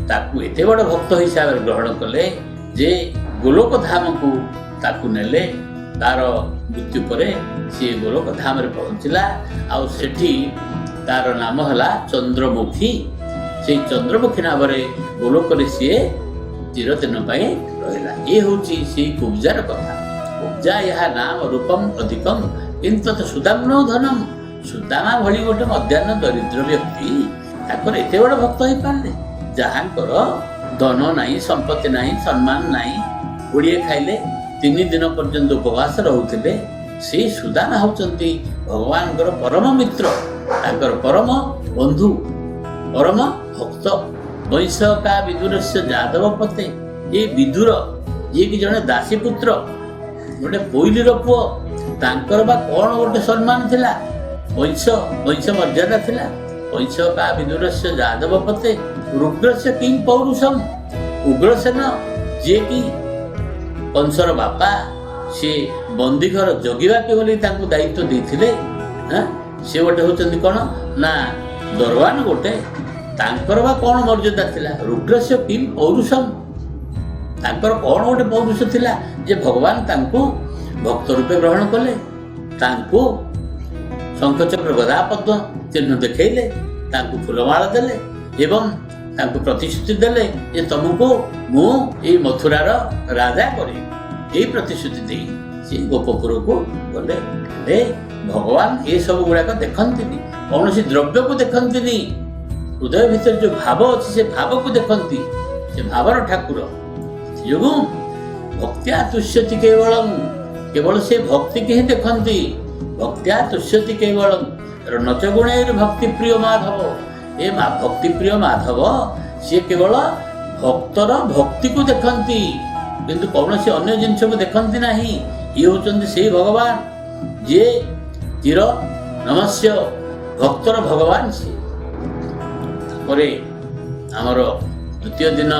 ତାକୁ ଏତେ ବଡ଼ ଭକ୍ତ ହିସାବରେ ଗ୍ରହଣ କଲେ ଯେ ଗୋଲୋକ ଧାମକୁ ତାକୁ ନେଲେ। ତାର ମୃତ୍ୟୁ ପରେ ସିଏ ଗୋଲୋକ ଧାମରେ ପହଞ୍ଚିଲା। ଆଉ ସେଠି ତାର ନାମ ହେଲା ଚନ୍ଦ୍ରମୁଖୀ। ସେଇ ଚନ୍ଦ୍ରମୁଖୀ ନାମରେ ଗୋଲୋକରେ ସିଏ ଚିରଦିନ ପାଇଁ ରହିଲା। ଏ ହଉଛି ସେଇ କୁବ୍ଜାର କଥା। କୁବ୍ଜା ଏହା ନାମ ରୂପମ ଅଧିକମ କିନ୍ତୁ ସୁଦାମ୍ନ ଧନମ। ସୁଦାମା ଭଳି ଗୋଟେ ମଧ୍ୟାହ୍ନ ଦରିଦ୍ର ବ୍ୟକ୍ତି ତାଙ୍କର ଏତେ ବଡ଼ ଭକ୍ତ ହେଇପାରିଲେ, ଯାହାଙ୍କର ଧନ ନାହିଁ, ସମ୍ପତ୍ତି ନାହିଁ, ସମ୍ମାନ ନାହିଁ, ଓଡ଼ିଏ ଖାଇଲେ 3 ଦିନ ପର୍ଯ୍ୟନ୍ତ ଉପବାସ ରହୁଥିଲେ। ସେଇ ସୁଦାମା ହଉଛନ୍ତି ଭଗବାନଙ୍କର ପରମ ମିତ୍ର, ତାଙ୍କର ପରମ ବନ୍ଧୁ, ପରମ ଭକ୍ତ। ବୈଶକା ବିଦୁରସ୍ୟ ଯାଦବ ପତେ। ଏ ବିଦୁର ଯିଏକି ଜଣେ ଦାସୀ ପୁତ୍ର, ଗୋଟେ ପୋଇଲିର ପୁଅ, ତାଙ୍କର ବା କଣ ଗୋଟେ ସମ୍ମାନ ଥିଲା, ବଂଶ ମର୍ଯ୍ୟାଦା ଥିଲା। ବୈଶକା ବିଦୁରସ୍ୟ ଯାଦବ ପତେ ରୁଗ୍ରସ୍ୟ କିଂ ପୌରୁଷମ। ଉଗ୍ରସେନ ଯିଏକି କଂସର ବାପା, ସିଏ ବନ୍ଦୀଘର ଜଗିବାକୁ ବୋଲି ତାଙ୍କୁ ଦାୟିତ୍ୱ ଦେଇଥିଲେ। ସେ ଗୋଟେ ହଉଛନ୍ତି କଣ ନା ଦରୱାନ ଗୋଟେ। ତାଙ୍କର ବା କଣ ମର୍ଯ୍ୟାଦା ଥିଲା, ରୁଗ୍ରସ୍ୟ କିଂ ପୌରୁଷମ। ତାଙ୍କର କଣ ଗୋଟେ ପୌରୁଷ ଥିଲା ଯେ ଭଗବାନ ତାଙ୍କୁ ଭକ୍ତ ରୂପେ ଗ୍ରହଣ କଲେ, ତାଙ୍କୁ ଶଙ୍ଖଚକ୍ର ଗଦା ପଦ୍ମ ଚିହ୍ନ ଦେଖେଇଲେ, ତାଙ୍କୁ ଫୁଲମାଳ ଦେଲେ ଏବଂ ତାଙ୍କୁ ପ୍ରତିଶ୍ରୁତି ଦେଲେ ଯେ ତମକୁ ମୁଁ ଏଇ ମଥୁରାର ରାଜା କରିବି। ଏଇ ପ୍ରତିଶ୍ରୁତି ଦେଇ ସେ ଗୋପପୁରକୁ ଗଲେ। ହେଲେ ଭଗବାନ ଏସବୁ ଗୁଡାକ ଦେଖନ୍ତିନି, କୌଣସି ଦ୍ରବ୍ୟକୁ ଦେଖନ୍ତିନି। ହୃଦୟ ଭିତରେ ଯୋଉ ଭାବ ଅଛି ସେ ଭାବକୁ ଦେଖନ୍ତି। ସେ ଭାବର ଠାକୁର ଯୋଗୁଁ ଭକ୍ତ୍ୟା ତୁଷ୍ୟତି କେବଳଂ। କେବଳ ସେ ଭକ୍ତିକି ହିଁ ଦେଖନ୍ତି। ଭକ୍ତ୍ୟା ତୁଷ୍ୟତି କେବଳଂ ନଚ ଗୁଣେର ଭକ୍ତି ପ୍ରିୟ ମାଧବ। ଏ ଭକ୍ତି ପ୍ରିୟ ମାଧବ ସିଏ କେବଳ ଭକ୍ତର ଭକ୍ତିକୁ ଦେଖନ୍ତି, କିନ୍ତୁ କୌଣସି ଅନ୍ୟ ଜିନିଷକୁ ଦେଖନ୍ତି ନାହିଁ। ଇଏ ହଉଛନ୍ତି ସେଇ ଭଗବାନ ଯିଏ ଚିର ନମସ୍ୟ ଭକ୍ତର ଭଗବାନ ସିଏ। ତାପରେ ଆମର ଦ୍ୱିତୀୟ ଦିନ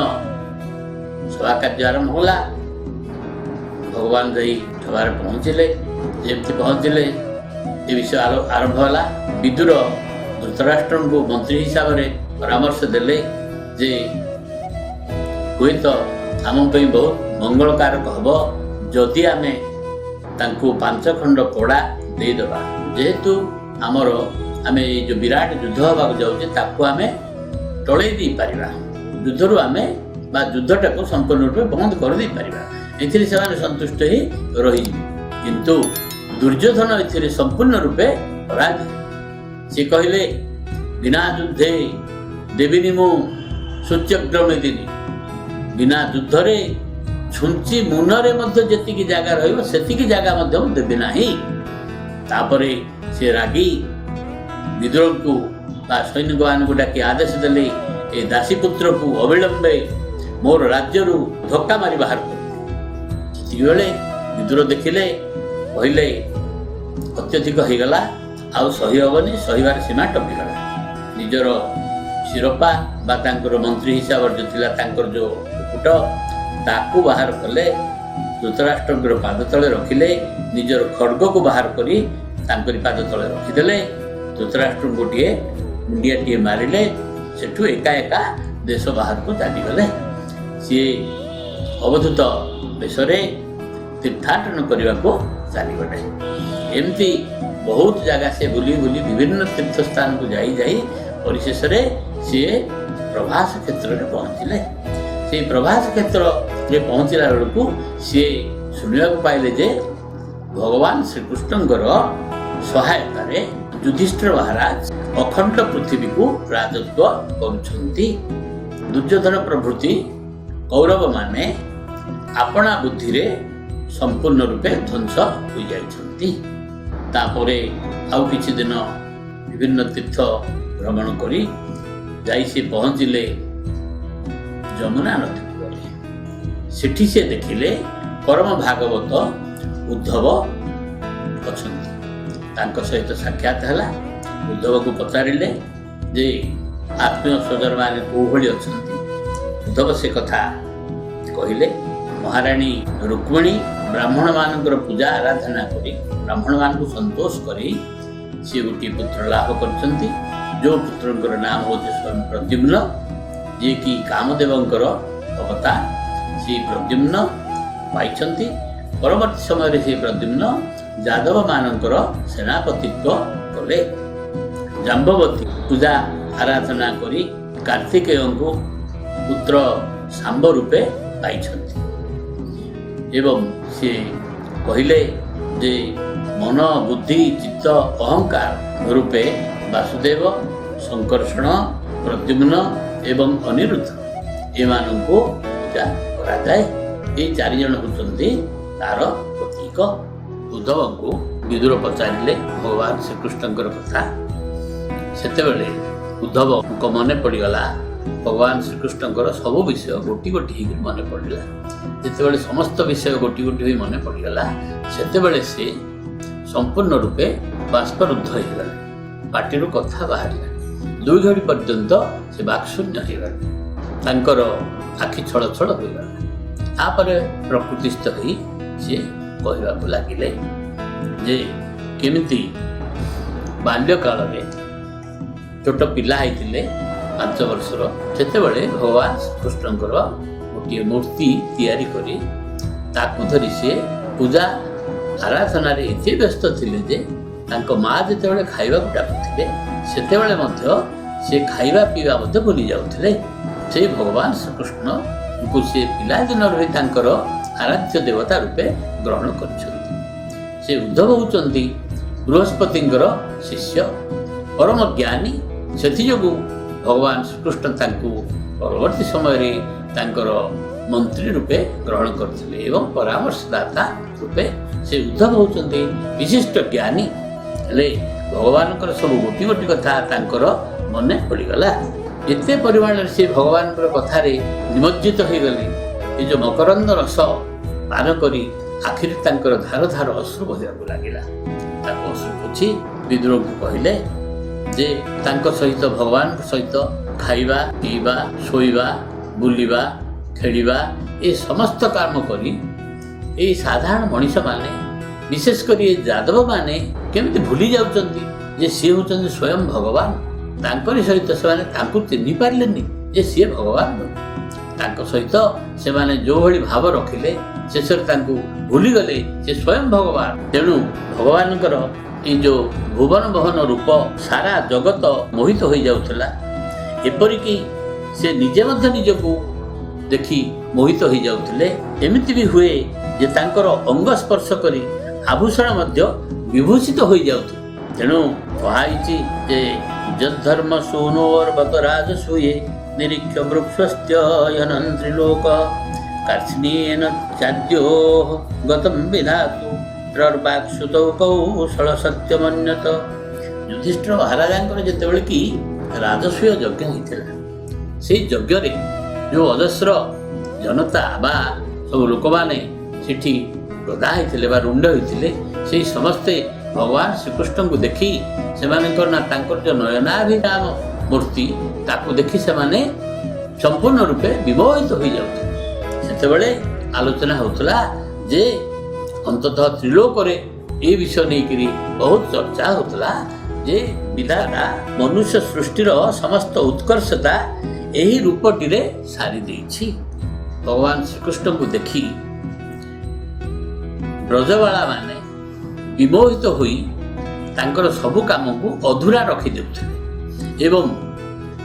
ସଭା କାର୍ଯ୍ୟ ଆରମ୍ଭ ହେଲା। ଭଗବାନ ଯାଇ ସଭାରେ ପହଞ୍ଚିଲେ। ଯେମିତି ପହଞ୍ଚିଲେ ଏ ବିଷୟ ଆରମ୍ଭ ହେଲା। ବିଦୁର ଧୃତରାଷ୍ଟ୍ରଙ୍କୁ ମନ୍ତ୍ରୀ ହିସାବରେ ପରାମର୍ଶ ଦେଲେ ଯେ ହୁଏତ ଆମ ପାଇଁ ବହୁତ ମଙ୍ଗଳକାରକ ହେବ ଯଦି ଆମେ ତାଙ୍କୁ 5 ଖଣ୍ଡ ପୋଡ଼ା ଦେଇଦେବା। ଯେହେତୁ ଆମେ ଏଇ ଯେଉଁ ବିରାଟ ଯୁଦ୍ଧ ହେବାକୁ ଯାଉଛି ତାକୁ ଆମେ ଟଳେଇ ଦେଇପାରିବା, ଯୁଦ୍ଧରୁ ଆମେ ବା ଯୁଦ୍ଧଟାକୁ ସମ୍ପୂର୍ଣ୍ଣ ରୂପେ ବନ୍ଦ କରିଦେଇପାରିବା। ଏଥିରେ ସେମାନେ ସନ୍ତୁଷ୍ଟ ହିଁ ରହିଯିବେ। କିନ୍ତୁ ଦୁର୍ଯ୍ୟୋଧନ ଏଥିରେ ସମ୍ପୂର୍ଣ୍ଣ ରୂପେ ଅରାଜି। ସେ କହିଲେ ବିନା ଯୁଦ୍ଧେ ଦେବିନି ମୁଁ ସୂଚ୍ୟଗ୍ରମେଦିନି। ବିନା ଯୁଦ୍ଧରେ ଛୁଞ୍ଚି ମୁନରେ ମଧ୍ୟ ଯେତିକି ଜାଗା ରହିବ ସେତିକି ଜାଗା ମଧ୍ୟ ମୁଁ ଦେବି ନାହିଁ। ତାପରେ ସେ ରାଗି ବିଦୁରଙ୍କୁ ବା ସୈନିକମାନଙ୍କୁ ଡାକି ଆଦେଶ ଦେଲେ ଏ ଦାସୀପୁତ୍ରକୁ ଅବିଳମ୍ବେ ମୋର ରାଜ୍ୟରୁ ଧକ୍କା ମାରି ବାହାର କର। ସେତିକିବେଳେ ବିଦୁର ଦେଖିଲେ, କହିଲେ ଅତ୍ୟଧିକ ହେଇଗଲା, ଆଉ ସହି ହେବନି, ସହିବାର ସୀମା ଟପିଗଲା। ନିଜର ଶିରପା ବା ତାଙ୍କର ମନ୍ତ୍ରୀ ହିସାବରେ ଯେଉଁ ଥିଲା ତାଙ୍କର ଯେଉଁ ମୁକୁଟ ତାକୁ ବାହାର କଲେ, ଧୃତରାଷ୍ଟ୍ରଙ୍କର ପାଦ ତଳେ ରଖିଲେ, ନିଜର ଖଡ୍ଗକୁ ବାହାର କରି ତାଙ୍କରି ପାଦ ତଳେ ରଖିଦେଲେ। ଧୃତରାଷ୍ଟ୍ରଙ୍କୁ ଗୋଟିଏ ମୁଣ୍ଡିଆଟିଏ ମାରିଲେ। ସେଠୁ ଏକା ଏକା ଦେଶ ବାହାରକୁ ଚାଲିଗଲେ। ସିଏ ଅବଧୂତ ବେଶରେ ତୀର୍ଥାଟନ କରିବାକୁ ଚାଲିଗଲେ। ଏମିତି ବହୁତ ଜାଗା ସେ ବୁଲି ବୁଲି ବିଭିନ୍ନ ତୀର୍ଥସ୍ଥାନକୁ ଯାଇ ପରିଶେଷରେ ସିଏ ପ୍ରଭାସ କ୍ଷେତ୍ରରେ ପହଞ୍ଚିଲେ। ସେଇ ପ୍ରଭାସ କ୍ଷେତ୍ରରେ ପହଞ୍ଚିଲା ବେଳକୁ ସିଏ ଶୁଣିବାକୁ ପାଇଲେ ଯେ ଭଗବାନ ଶ୍ରୀକୃଷ୍ଣଙ୍କର ସହାୟତାରେ ଯୁଧିଷ୍ଠିର ମହାରାଜ ଅଖଣ୍ଡ ପୃଥିବୀକୁ ରାଜତ୍ୱ କରୁଛନ୍ତି। ଦୁର୍ଯ୍ୟୋଧନ ପ୍ରଭୃତି କୌରବମାନେ ଆପଣା ବୁଦ୍ଧିରେ ସମ୍ପୂର୍ଣ୍ଣ ରୂପେ ଧ୍ୱଂସ ହୋଇଯାଇଛନ୍ତି। ତାପରେ ଆଉ କିଛି ଦିନ ବିଭିନ୍ନ ତୀର୍ଥ ଭ୍ରମଣ କରି ଯାଇ ସେ ପହଞ୍ଚିଲେ ଯମୁନା ନଦୀ କୂଳରେ। ସେଠି ସେ ଦେଖିଲେ ପରମ ଭାଗବତ ଉଦ୍ଧବ ଅଛନ୍ତି। ତାଙ୍କ ସହିତ ସାକ୍ଷାତ ହେଲା। ଉଦ୍ଧବକୁ ପଚାରିଲେ ଯେ ଆତ୍ମୀୟ ସ୍ୱଜନମାନେ କୋଉଭଳି ଅଛନ୍ତି। ଉଦ୍ଧବ ସେ କଥା କହିଲେ। ମହାରାଣୀ ରୁକ୍ମିଣୀ ବ୍ରାହ୍ମଣମାନଙ୍କର ପୂଜା ଆରାଧନା କରି ବ୍ରାହ୍ମଣମାନଙ୍କୁ ସନ୍ତୋଷ କରି ସିଏ ଗୋଟିଏ ପୁତ୍ର ଲାଭ କରିଛନ୍ତି। ଯେଉଁ ପୁତ୍ରଙ୍କର ନାମ ହେଉଛି ସ୍ୱୟଂ ପ୍ରଦ୍ୟୁମ୍ନ, ଯିଏକି କାମଦେବଙ୍କର ଅବତାର। ସେ ପ୍ରଦ୍ୟୁମ୍ନ ପାଇଛନ୍ତି। ପରବର୍ତ୍ତୀ ସମୟରେ ସେ ପ୍ରଦ୍ୟୁମ୍ନ ଯାଦବମାନଙ୍କର ସେନାପତିତ୍ୱ କଲେ। ଜାମ୍ବବତୀ ପୂଜା ଆରାଧନା କରି କାର୍ତ୍ତିକେୟଙ୍କୁ ପୁତ୍ର ଶାମ୍ବ ରୂପେ ପାଇଛନ୍ତି। ଏବଂ ସେ କହିଲେ ଯେ ମନ, ବୁଦ୍ଧି, ଚିତ୍ତ, ଅହଙ୍କାର ରୂପେ ବାସୁଦେବ, ଶଙ୍କର୍ଷଣ, ପ୍ରଦ୍ୟୁମ୍ନ ଏବଂ ଅନିରୁଦ୍ଧ ଏମାନଙ୍କୁ ପୂଜା କରାଯାଏ। এই 4 ଜଣ ହେଉଛନ୍ତି ତାର ପ୍ରତୀକ। ଉଦ୍ଧବଙ୍କୁ ବିଦୁର ପଚାରିଲେ ଭଗବାନ ଶ୍ରୀକୃଷ୍ଣଙ୍କର କଥା। ସେତେବେଳେ ଉଦ୍ଧବଙ୍କ ମନେ ପଡ଼ିଗଲା ଭଗବାନ ଶ୍ରୀକୃଷ୍ଣଙ୍କର ସବୁ ବିଷୟ ଗୋଟି ଗୋଟି ହେଇକି ମନେ ପଡ଼ିଲା। ଯେତେବେଳେ ସମସ୍ତ ବିଷୟ ଗୋଟି ଗୋଟି ହୋଇ ମନେ ପଡ଼ିଗଲା ସେତେବେଳେ ସେ ସମ୍ପୂର୍ଣ୍ଣ ରୂପେ ବାଷ୍ପରୁଦ୍ଧ ହେଇଗଲେ। ପାଟିରୁ କଥା ବାହାରିଲା। 2 ଘଡ଼ି ପର୍ଯ୍ୟନ୍ତ ସେ ବାକ୍ଶୂନ୍ୟ ହେଇଗଲେ। ତାଙ୍କର ଆଖି ଛଳ ଛଳ ହୋଇଗଲା। ତାପରେ ପ୍ରକୃତିସ୍ଥ ହୋଇ ସିଏ କହିବାକୁ ଲାଗିଲେ ଯେ କେମିତି ବାଲ୍ୟକାଳରେ ଛୋଟ ପିଲା ହେଇଥିଲେ 5 ବର୍ଷର, ସେତେବେଳେ ଭଗବାନ ଶ୍ରୀକୃଷ୍ଣଙ୍କର ଗୋଟିଏ ମୂର୍ତ୍ତି ତିଆରି କରି ତାକୁ ଧରି ସିଏ ପୂଜା ଆରାଧନାରେ ଏତେ ବ୍ୟସ୍ତ ଥିଲେ ଯେ ତାଙ୍କ ମା ଯେତେବେଳେ ଖାଇବାକୁ ଡାକୁଥିଲେ ସେତେବେଳେ ମଧ୍ୟ ସେ ଖାଇବା ପିଇବା ମଧ୍ୟ ଭୁଲି ଯାଉଥିଲେ। ସେଇ ଭଗବାନ ଶ୍ରୀକୃଷ୍ଣଙ୍କୁ ସେ ପିଲାଦିନରୁ ହିଁ ତାଙ୍କର ଆରାଧ୍ୟ ଦେବତା ରୂପେ ଗ୍ରହଣ କରିଛନ୍ତି। ସେ ଉଦ୍ଧବ ହେଉଛନ୍ତି ବୃହସ୍ପତିଙ୍କର ଶିଷ୍ୟ, ପରମ ଜ୍ଞାନୀ। ସେଥିଯୋଗୁଁ ଭଗବାନ ଶ୍ରୀକୃଷ୍ଣ ତାଙ୍କୁ ପରବର୍ତ୍ତୀ ସମୟରେ ତାଙ୍କର ମନ୍ତ୍ରୀ ରୂପେ ଗ୍ରହଣ କରିଥିଲେ ଏବଂ ପରାମର୍ଶଦାତା ରୂପେ। ସେ ଉଦ୍ଧବ ହେଉଛନ୍ତି ବିଶିଷ୍ଟ ଜ୍ଞାନୀ। ହେଲେ ଭଗବାନଙ୍କର ସବୁ ଗୋଟି ଗୋଟି କଥା ତାଙ୍କର ମନେ ପଡ଼ିଗଲା। ଏତେ ପରିମାଣରେ ସେ ଭଗବାନଙ୍କର କଥାରେ ନିମଜ୍ଜିତ ହୋଇଗଲେ। ଏ ଯେଉଁ ମକରନ୍ଦ ରସ ପାନ କରି ଆଖିରେ ତାଙ୍କର ଧାର ଧାର ଅଶ୍ରୁ ବହିବାକୁ ଲାଗିଲା। ତାକୁ ଅଶ୍ରୁ ଅଛି ବିଦୁରଙ୍କୁ କହିଲେ ଯେ ତାଙ୍କ ସହିତ ଭଗବାନଙ୍କ ସହିତ ଖାଇବା ପିଇବା ଶୋଇବା ବୁଲିବା ଖେଳିବା ଏ ସମସ୍ତ କାମ କରି ଏଇ ସାଧାରଣ ମଣିଷମାନେ ବିଶେଷ କରି ଏ ଯାଦବମାନେ କେମିତି ଭୁଲି ଯାଉଛନ୍ତି ଯେ ସିଏ ହେଉଛନ୍ତି ସ୍ୱୟଂ ଭଗବାନ। ତାଙ୍କରି ସହିତ ସେମାନେ ତାଙ୍କୁ ଚିହ୍ନି ପାରିଲେନି ଯେ ସିଏ ଭଗବାନ। ତାଙ୍କ ସହିତ ସେମାନେ ଯେଉଁଭଳି ଭାବ ରଖିଲେ ଶେଷରେ ତାଙ୍କୁ ଭୁଲିଗଲେ ସେ ସ୍ୱୟଂ ଭଗବାନ। ତେଣୁ ଭଗବାନଙ୍କର ଏଇ ଯେଉଁ ଭୁବନ ବହନ ରୂପ ସାରା ଜଗତ ମୋହିତ ହୋଇଯାଉଥିଲା। ଏପରିକି ସେ ନିଜେ ମଧ୍ୟ ନିଜକୁ ଦେଖି ମୋହିତ ହୋଇଯାଉଥିଲେ। ଏମିତି ବି ହୁଏ ଯେ ତାଙ୍କର ଅଙ୍ଗ ସ୍ପର୍ଶ କରି ଆଭୂଷଣ ମଧ୍ୟ ବିଭୂଷିତ ହୋଇଯାଉଥିଲେ। ତେଣୁ କୁହାଯାଇଛି ଯେ ଯଦ୍ଧର୍ମ ସୂନୋର୍ବତ ରାଜସୂୟେ ନିରୀକ୍ଷ ବୃକ୍ଷସ୍ତ୍ୟୟନନ୍ତ୍ରୀ ଲୋକ କାର୍ଷ୍ଣୀନ ଚାଦ୍ୟୋ ଗତଂ ବିଧାତୁ ପ୍ରର୍ବାକ୍ସୁତୌ କୌଶଳ ସତ୍ୟମନ୍ୟତ। ଯୁଧିଷ୍ଠିର ମହାରାଜାଙ୍କର ଯେତେବେଳେ କି ରାଜସୂୟ ଯଜ୍ଞ ହୋଇଥିଲା, ସେଇ ଯଜ୍ଞରେ ଯେଉଁ ଅଜସ୍ର ଜନତା ବା ସବୁ ଲୋକମାନେ ସେଠି ଗଦା ହୋଇଥିଲେ ବା ରୁଣ୍ଡ ହୋଇଥିଲେ, ସେଇ ସମସ୍ତେ ଭଗବାନ ଶ୍ରୀକୃଷ୍ଣଙ୍କୁ ଦେଖି ସେମାନଙ୍କର ନା ତାଙ୍କର ଯେଉଁ ନୟନାଭିରାମ ମୂର୍ତ୍ତି ତାକୁ ଦେଖି ସେମାନେ ସମ୍ପୂର୍ଣ୍ଣ ରୂପେ ବିମୋହିତ ହୋଇଯାଉଥିଲେ। ସେତେବେଳେ ଆଲୋଚନା ହେଉଥିଲା ଯେ ଅନ୍ତତଃ ତ୍ରିଲୋକରେ ଏ ବିଷୟ ନେଇକରି ବହୁତ ଚର୍ଚ୍ଚା ହେଉଥିଲା ଯେ ବିଧାତା ମନୁଷ୍ୟ ସୃଷ୍ଟିର ସମସ୍ତ ଉତ୍କର୍ଷତା ଏହି ରୂପଟିରେ ସାରି ଦେଇଛି। ଭଗବାନ ଶ୍ରୀକୃଷ୍ଣଙ୍କୁ ଦେଖି ବ୍ରଜବାଳାମାନେ ବିମୋହିତ ହୋଇ ତାଙ୍କର ସବୁ କାମକୁ ଅଧୁରା ରଖିଦେଉଥିଲେ ଏବଂ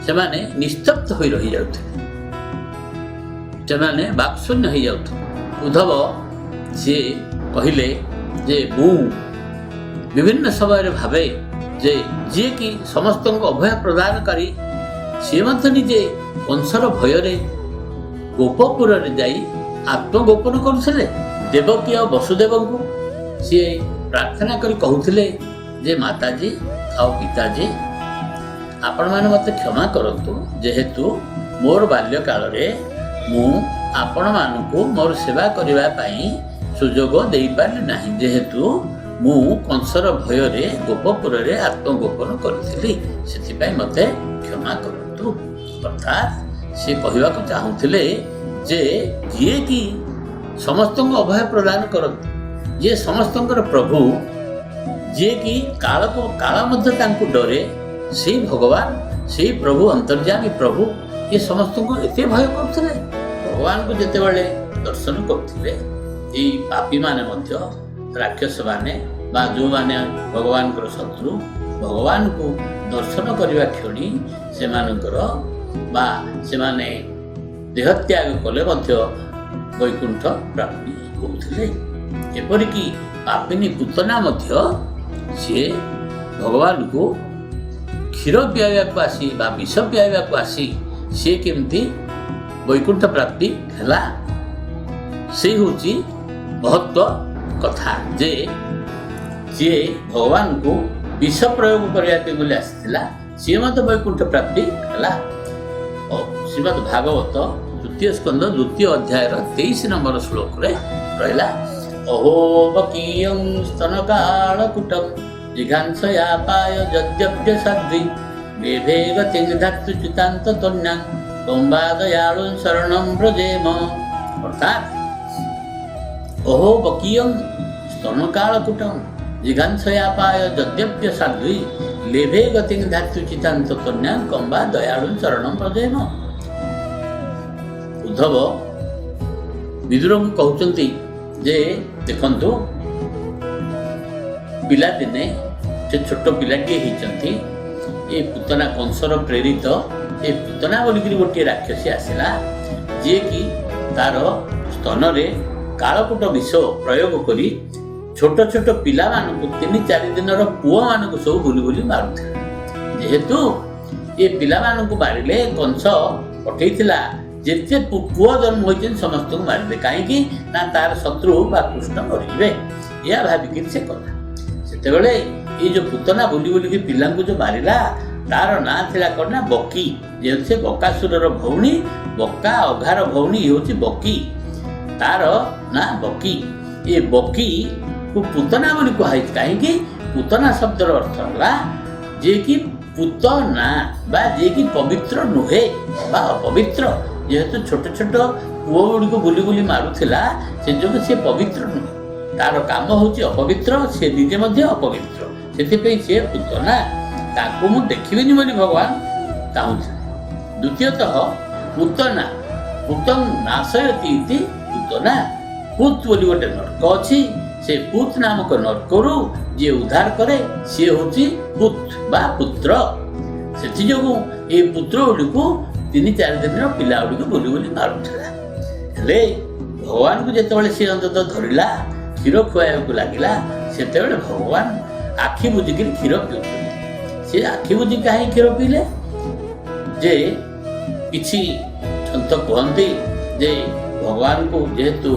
ସେମାନେ ନିସ୍ତବ୍ଧ ହୋଇ ରହିଯାଉଥିଲେ। ସେମାନେ ବାକ୍ଶୂନ୍ୟ ହୋଇଯାଉଥିଲେ। ଉଦ୍ଧବ ସିଏ କହିଲେ ଯେ ମୁଁ ବିଭିନ୍ନ ସମୟରେ ଭାବେ ଯେ ଯିଏକି ସମସ୍ତଙ୍କୁ ଅଭୟ ପ୍ରଦାନକାରୀ, ସିଏ ମଧ୍ୟ ନିଜେ କଂସର ଭୟରେ ଗୋପପୁରରେ ଯାଇ ଆତ୍ମଗୋପନ କରୁଥିଲେ। ଦେବକୀ ଆଉ ବସୁଦେବଙ୍କୁ ସିଏ ପ୍ରାର୍ଥନା କରି କହୁଥିଲେ ଯେ ମାତାଜୀ ଆଉ ପିତାଜୀ, ଆପଣମାନେ ମୋତେ କ୍ଷମା କରନ୍ତୁ, ଯେହେତୁ ମୋର ବାଲ୍ୟକାଳରେ ମୁଁ ଆପଣମାନଙ୍କୁ ମୋର ସେବା କରିବା ପାଇଁ ସୁଯୋଗ ଦେଇପାରିଲି ନାହିଁ, ଯେହେତୁ ମୁଁ କଂସର ଭୟରେ ଗୋପପୁରରେ ଆତ୍ମଗୋପନ କରିଥିଲି, ସେଥିପାଇଁ ମୋତେ କ୍ଷମା କରନ୍ତୁ। ଅର୍ଥାତ୍ ସେ କହିବାକୁ ଚାହୁଁଥିଲେ ଯେ ଯିଏକି ସମସ୍ତଙ୍କୁ ଅଭୟ ପ୍ରଦାନ କରନ୍ତି, ଯିଏ ସମସ୍ତଙ୍କର ପ୍ରଭୁ, ଯିଏକି କାଳ ମଧ୍ୟ ତାଙ୍କୁ ଡରେ, ସେଇ ଭଗବାନ, ସେଇ ପ୍ରଭୁ, ଅନ୍ତର୍ଯାମୀ ପ୍ରଭୁ, ଏ ସମସ୍ତଙ୍କୁ ଏତେ ଭୟ କରୁଥିଲେ। ଭଗବାନଙ୍କୁ ଯେତେବେଳେ ଦର୍ଶନ କରୁଥିଲେ, ଏଇ ପାପୀମାନେ ମଧ୍ୟ ରାକ୍ଷସମାନେ ବା ଯେଉଁମାନେ ଭଗବାନଙ୍କର ଶତ୍ରୁ, ଭଗବାନଙ୍କୁ ଦର୍ଶନ କରିବା କ୍ଷଣି ସେମାନଙ୍କର ବା ସେମାନେ ଦେହତ୍ୟାଗ କଲେ ମଧ୍ୟ ବୈକୁଣ୍ଠ ପ୍ରାପ୍ତି ହେଉଥିଲେ। ଏପରିକି ପାପିନୀ ପୁତନା ମଧ୍ୟ ସିଏ ଭଗବାନଙ୍କୁ କ୍ଷୀର ପିଆଇବାକୁ ଆସି ବା ବିଷ ପିଆଇବାକୁ ଆସି ସିଏ କେମିତି ବୈକୁଣ୍ଠ ପ୍ରାପ୍ତି ହେଲା, ସେ ହେଉଛି ମହତ୍ଵ କଥା। ଯେ ଯିଏ ଭଗବାନଙ୍କୁ ବିଷ ପ୍ରୟୋଗ କରିବା ପାଇଁ ବୋଲି ଆସିଥିଲା, ସିଏ ମଧ୍ୟ ବୈକୁଣ୍ଠ ପ୍ରାପ୍ତି ହେଲା। ଶ୍ରୀମଦ୍ ଭାଗବତ ତୃତୀୟ ସ୍କନ୍ଧ 2ୟ ଅଧ୍ୟାୟର 23 ନମ୍ବର ଶ୍ଲୋକରେ ରହିଲା, ଅହୋ ବକୀୟଂ ସ୍ତନକାଳକୁଟଂ ଜିଘାଂସୟାପାୟ ଯଦ୍ୟପ୍ୟ ସାଧ୍ୱୀ ବେଭେ ଗତିଂ ଧାତୁ ଚିତାନ୍ତ ତନ୍ୟାଂ କମ୍ବାଦୟାଳୁଂ ଶରଣଂ ବ୍ରଜେମ। ଅର୍ଥାତ୍ ଅହୋ ବକୀୟଂ ସ୍ତନକାଳକୁଟଂ ଜିଘାଂସୟାପାୟ ଯଦ୍ୟପ୍ୟ ସାଧ୍ୱୀ ଲେଭେ ଗତିଂ ଧାତୁ ଚିତାନ୍ତ ତନ୍ୟାଂ କମ୍ବାଦୟାଳୁଂ ଶରଣଂ ବ୍ରଜେମ। ଉଦ୍ଧବ ବିଦୁରଙ୍କୁ କହୁଛନ୍ତି ଯେ ଦେଖନ୍ତୁ, ପିଲାଦିନେ ସେ ଛୋଟ ପିଲାଟିଏ ହେଇଛନ୍ତି, ଏ ପୁତନା କଂସର ପ୍ରେରିତ ଏ ପୁତନା ବୋଲିକିରି ଗୋଟିଏ ରାକ୍ଷସୀ ଆସିଲା, ଯିଏକି ତାର ସ୍ତନରେ କାଳକୁଟ ବିଷ ପ୍ରୟୋଗ କରି ଛୋଟ ଛୋଟ ପିଲାମାନଙ୍କୁ 3-4 ଦିନର ପୁଅମାନଙ୍କୁ ସବୁ ବୁଲି ବୁଲି ମାରୁଥିଲା। ଯେହେତୁ ଏ ପିଲାମାନଙ୍କୁ ମାରିଲେ କଂସ ପଠେଇଥିଲା ଯେତେ ପୁଅ ଜନ୍ମ ହୋଇଛନ୍ତି ସମସ୍ତଙ୍କୁ ମାରିବେ, କାହିଁକି ନା ତାର ଶତ୍ରୁ ବା କୃଷ୍ଣ ମରିଯିବେ, ଏହା ଭାବିକିରି ସେ କଲା। ସେତେବେଳେ ଏଇ ଯେଉଁ ପୁତନା ବୁଲି ବୁଲିକି ପିଲାଙ୍କୁ ଯେଉଁ ମାରିଲା, ତାର ନାଁ ଥିଲା କ'ଣ ନା ବକି। ଯେହେତୁ ସେ ବକାସୁରର ଭଉଣୀ, ବକା ଅଘାର ଭଉଣୀ ହେଉଛି ବକି, ତାର ନାଁ ବକି। ଏ ବକିକୁ ପୁତନା ବୋଲି କୁହାଯାଇଛି, କାହିଁକି ପୂତନା ଶବ୍ଦର ଅର୍ଥ ହେଲା ଯିଏକି ପୂତନା ବା ଯିଏକି ପବିତ୍ର ନୁହେଁ ବା ଅପବିତ୍ର। ଯେହେତୁ ଛୋଟ ଛୋଟ ପୁଅ ଗୁଡ଼ିକୁ ବୁଲି ବୁଲି ମାରୁଥିଲା ସେ ଯୋଗୁଁ ସେ ପବିତ୍ର ନୁହେଁ, ତାର କାମ ହେଉଛି ଅପବିତ୍ର, ସେ ନିଜେ ମଧ୍ୟ ଅପବିତ୍ର, ସେଥିପାଇଁ ସେ ପୂତନା, ତାକୁ ମୁଁ ଦେଖିବିନି ବୋଲି ଭଗବାନ ଚାହୁଁଥିଲେ। ଦ୍ୱିତୀୟତଃ ପୂତନା ପୂତଂ ନାଶୟତି ଇତି ପୂତନା, ପୂତ ବୋଲି ଗୋଟେ ନର୍କ ଅଛି, ସେ ପୂତ ନାମକ ନର୍କରୁ ଯିଏ ଉଦ୍ଧାର କରେ ସିଏ ହେଉଛି ପୂତ ବା ପୁତ୍ର। ସେଥିଯୋଗୁଁ ଏଇ ପୁତ୍ର ଗୁଡ଼ିକୁ 3-4 ଦିନର ପିଲା ଗୁଡ଼ିକୁ ବୁଲି ବୁଲି ମାରୁଥିଲା। ହେଲେ ଭଗବାନଙ୍କୁ ଯେତେବେଳେ ସେ ଅନ୍ତତଃ ଧରିଲା, କ୍ଷୀର ଖୁଆଇବାକୁ ଲାଗିଲା, ସେତେବେଳେ ଭଗବାନ ଆଖି ବୁଜିକିରି କ୍ଷୀର ପିଉଥିଲେ। ସେ ଆଖି ବୁଜି କାହିଁ କ୍ଷୀର ପିଇଲେ? ଯେ କିଛି ସନ୍ଥ କୁହନ୍ତି ଯେ ଭଗବାନଙ୍କୁ ଯେହେତୁ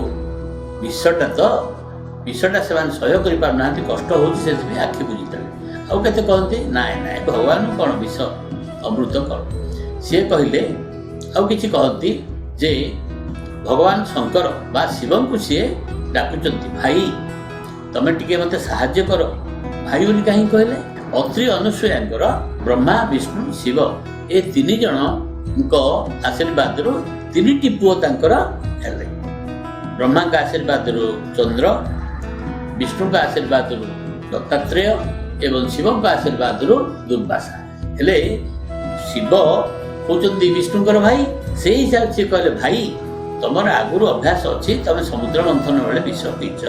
ବିଷଟା ସେମାନେ ସହ୍ୟ କରିପାରୁନାହାନ୍ତି, କଷ୍ଟ ହେଉଛି, ସେଥିପାଇଁ ଆଖି ବୁଜିଥିଲେ। ଆଉ କେତେ କହନ୍ତି ନାଇଁ ଭଗବାନଙ୍କୁ କ'ଣ ବିଷ ଅମୃତ କ'ଣ? ସିଏ କହିଲେ, ଆଉ କିଛି କହନ୍ତି ଯେ ଭଗବାନ ଶଙ୍କର ବା ଶିବଙ୍କୁ ସିଏ ଡାକୁଛନ୍ତି, ଭାଇ ତମେ ଟିକେ ମୋତେ ସାହାଯ୍ୟ କର। ଭାଇ ବୋଲି କାହିଁ କହିଲେ? ଅତ୍ରି ଅନୁସୂୟାଙ୍କର ବ୍ରହ୍ମା ବିଷ୍ଣୁ ଶିବ ଏ 3 ଜଣଙ୍କ ଆଶୀର୍ବାଦରୁ 3ଟି ପୁଅ ତାଙ୍କର ହେଲେ। ବ୍ରହ୍ମାଙ୍କ ଆଶୀର୍ବାଦରୁ ଚନ୍ଦ୍ର, ବିଷ୍ଣୁଙ୍କ ଆଶୀର୍ବାଦରୁ ଦତ୍ତାତ୍ରେୟ ଏବଂ ଶିବଙ୍କ ଆଶୀର୍ବାଦରୁ ଦୁର୍ବାସା। ହେଲେ ଶିବ ହେଉଛନ୍ତି ବିଷ୍ଣୁଙ୍କର ଭାଇ, ସେଇ ହିସାବରେ ସେ କହିଲେ, ଭାଇ ତମର ଆଗରୁ ଅଭ୍ୟାସ ଅଛି, ତମେ ସମୁଦ୍ର ମନ୍ଥନ ବେଳେ ବିଷ ପିଇଛ,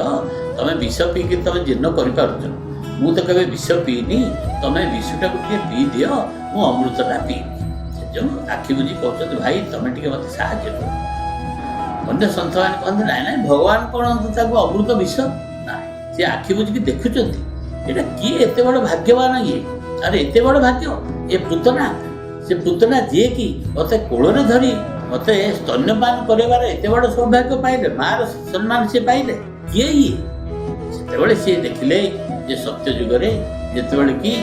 ତମେ ବିଷ ପିଇକି ତମେ ଜୀର୍ଣ୍ଣ କରିପାରୁଛ, ମୁଁ ତ କେବେ ବିଷ ପିଇନି, ତମେ ବିଷଟାକୁ ଟିକେ ପିଇ ଦିଅ, ମୁଁ ଅମୃତଟା ପିଇବି। ସେଯୋଗୁଁ ଆଖି ବୁଜି କହୁଛନ୍ତି, ଭାଇ ତମେ ଟିକେ ମୋତେ ସାହାଯ୍ୟ କର। ଅନ୍ୟ ସନ୍ଥମାନେ କହନ୍ତି ନାଇଁ ଭଗବାନ କ'ଣ ତାକୁ ଅମୃତ ବିଷ? ନାଇଁ, ସେ ଆଖି ବୁଜିକି ଦେଖୁଛନ୍ତି, ଏଇଟା କିଏ ଏତେ ବଡ଼ ଭାଗ୍ୟବାନ ଇଏ, ଆରେ ଏତେ ବଡ଼ ଭାଗ୍ୟ ଏ ପୂତନା, ସେ ପୂତନା ଯିଏକି ମୋତେ କୋଳରେ ଧରି ମୋତେ ସ୍ତନ୍ୟପାନ କରିବାର ଏତେ ବଡ଼ ସୌଭାଗ୍ୟ ପାଇଲେ, ମାଆର ସମ୍ମାନ ସେ ପାଇଲେ, କିଏ ଇଏ? ସେତେବେଳେ ସିଏ ଦେଖିଲେ ଯେ ସତ୍ୟ ଯୁଗରେ ଯେତେବେଳେ କି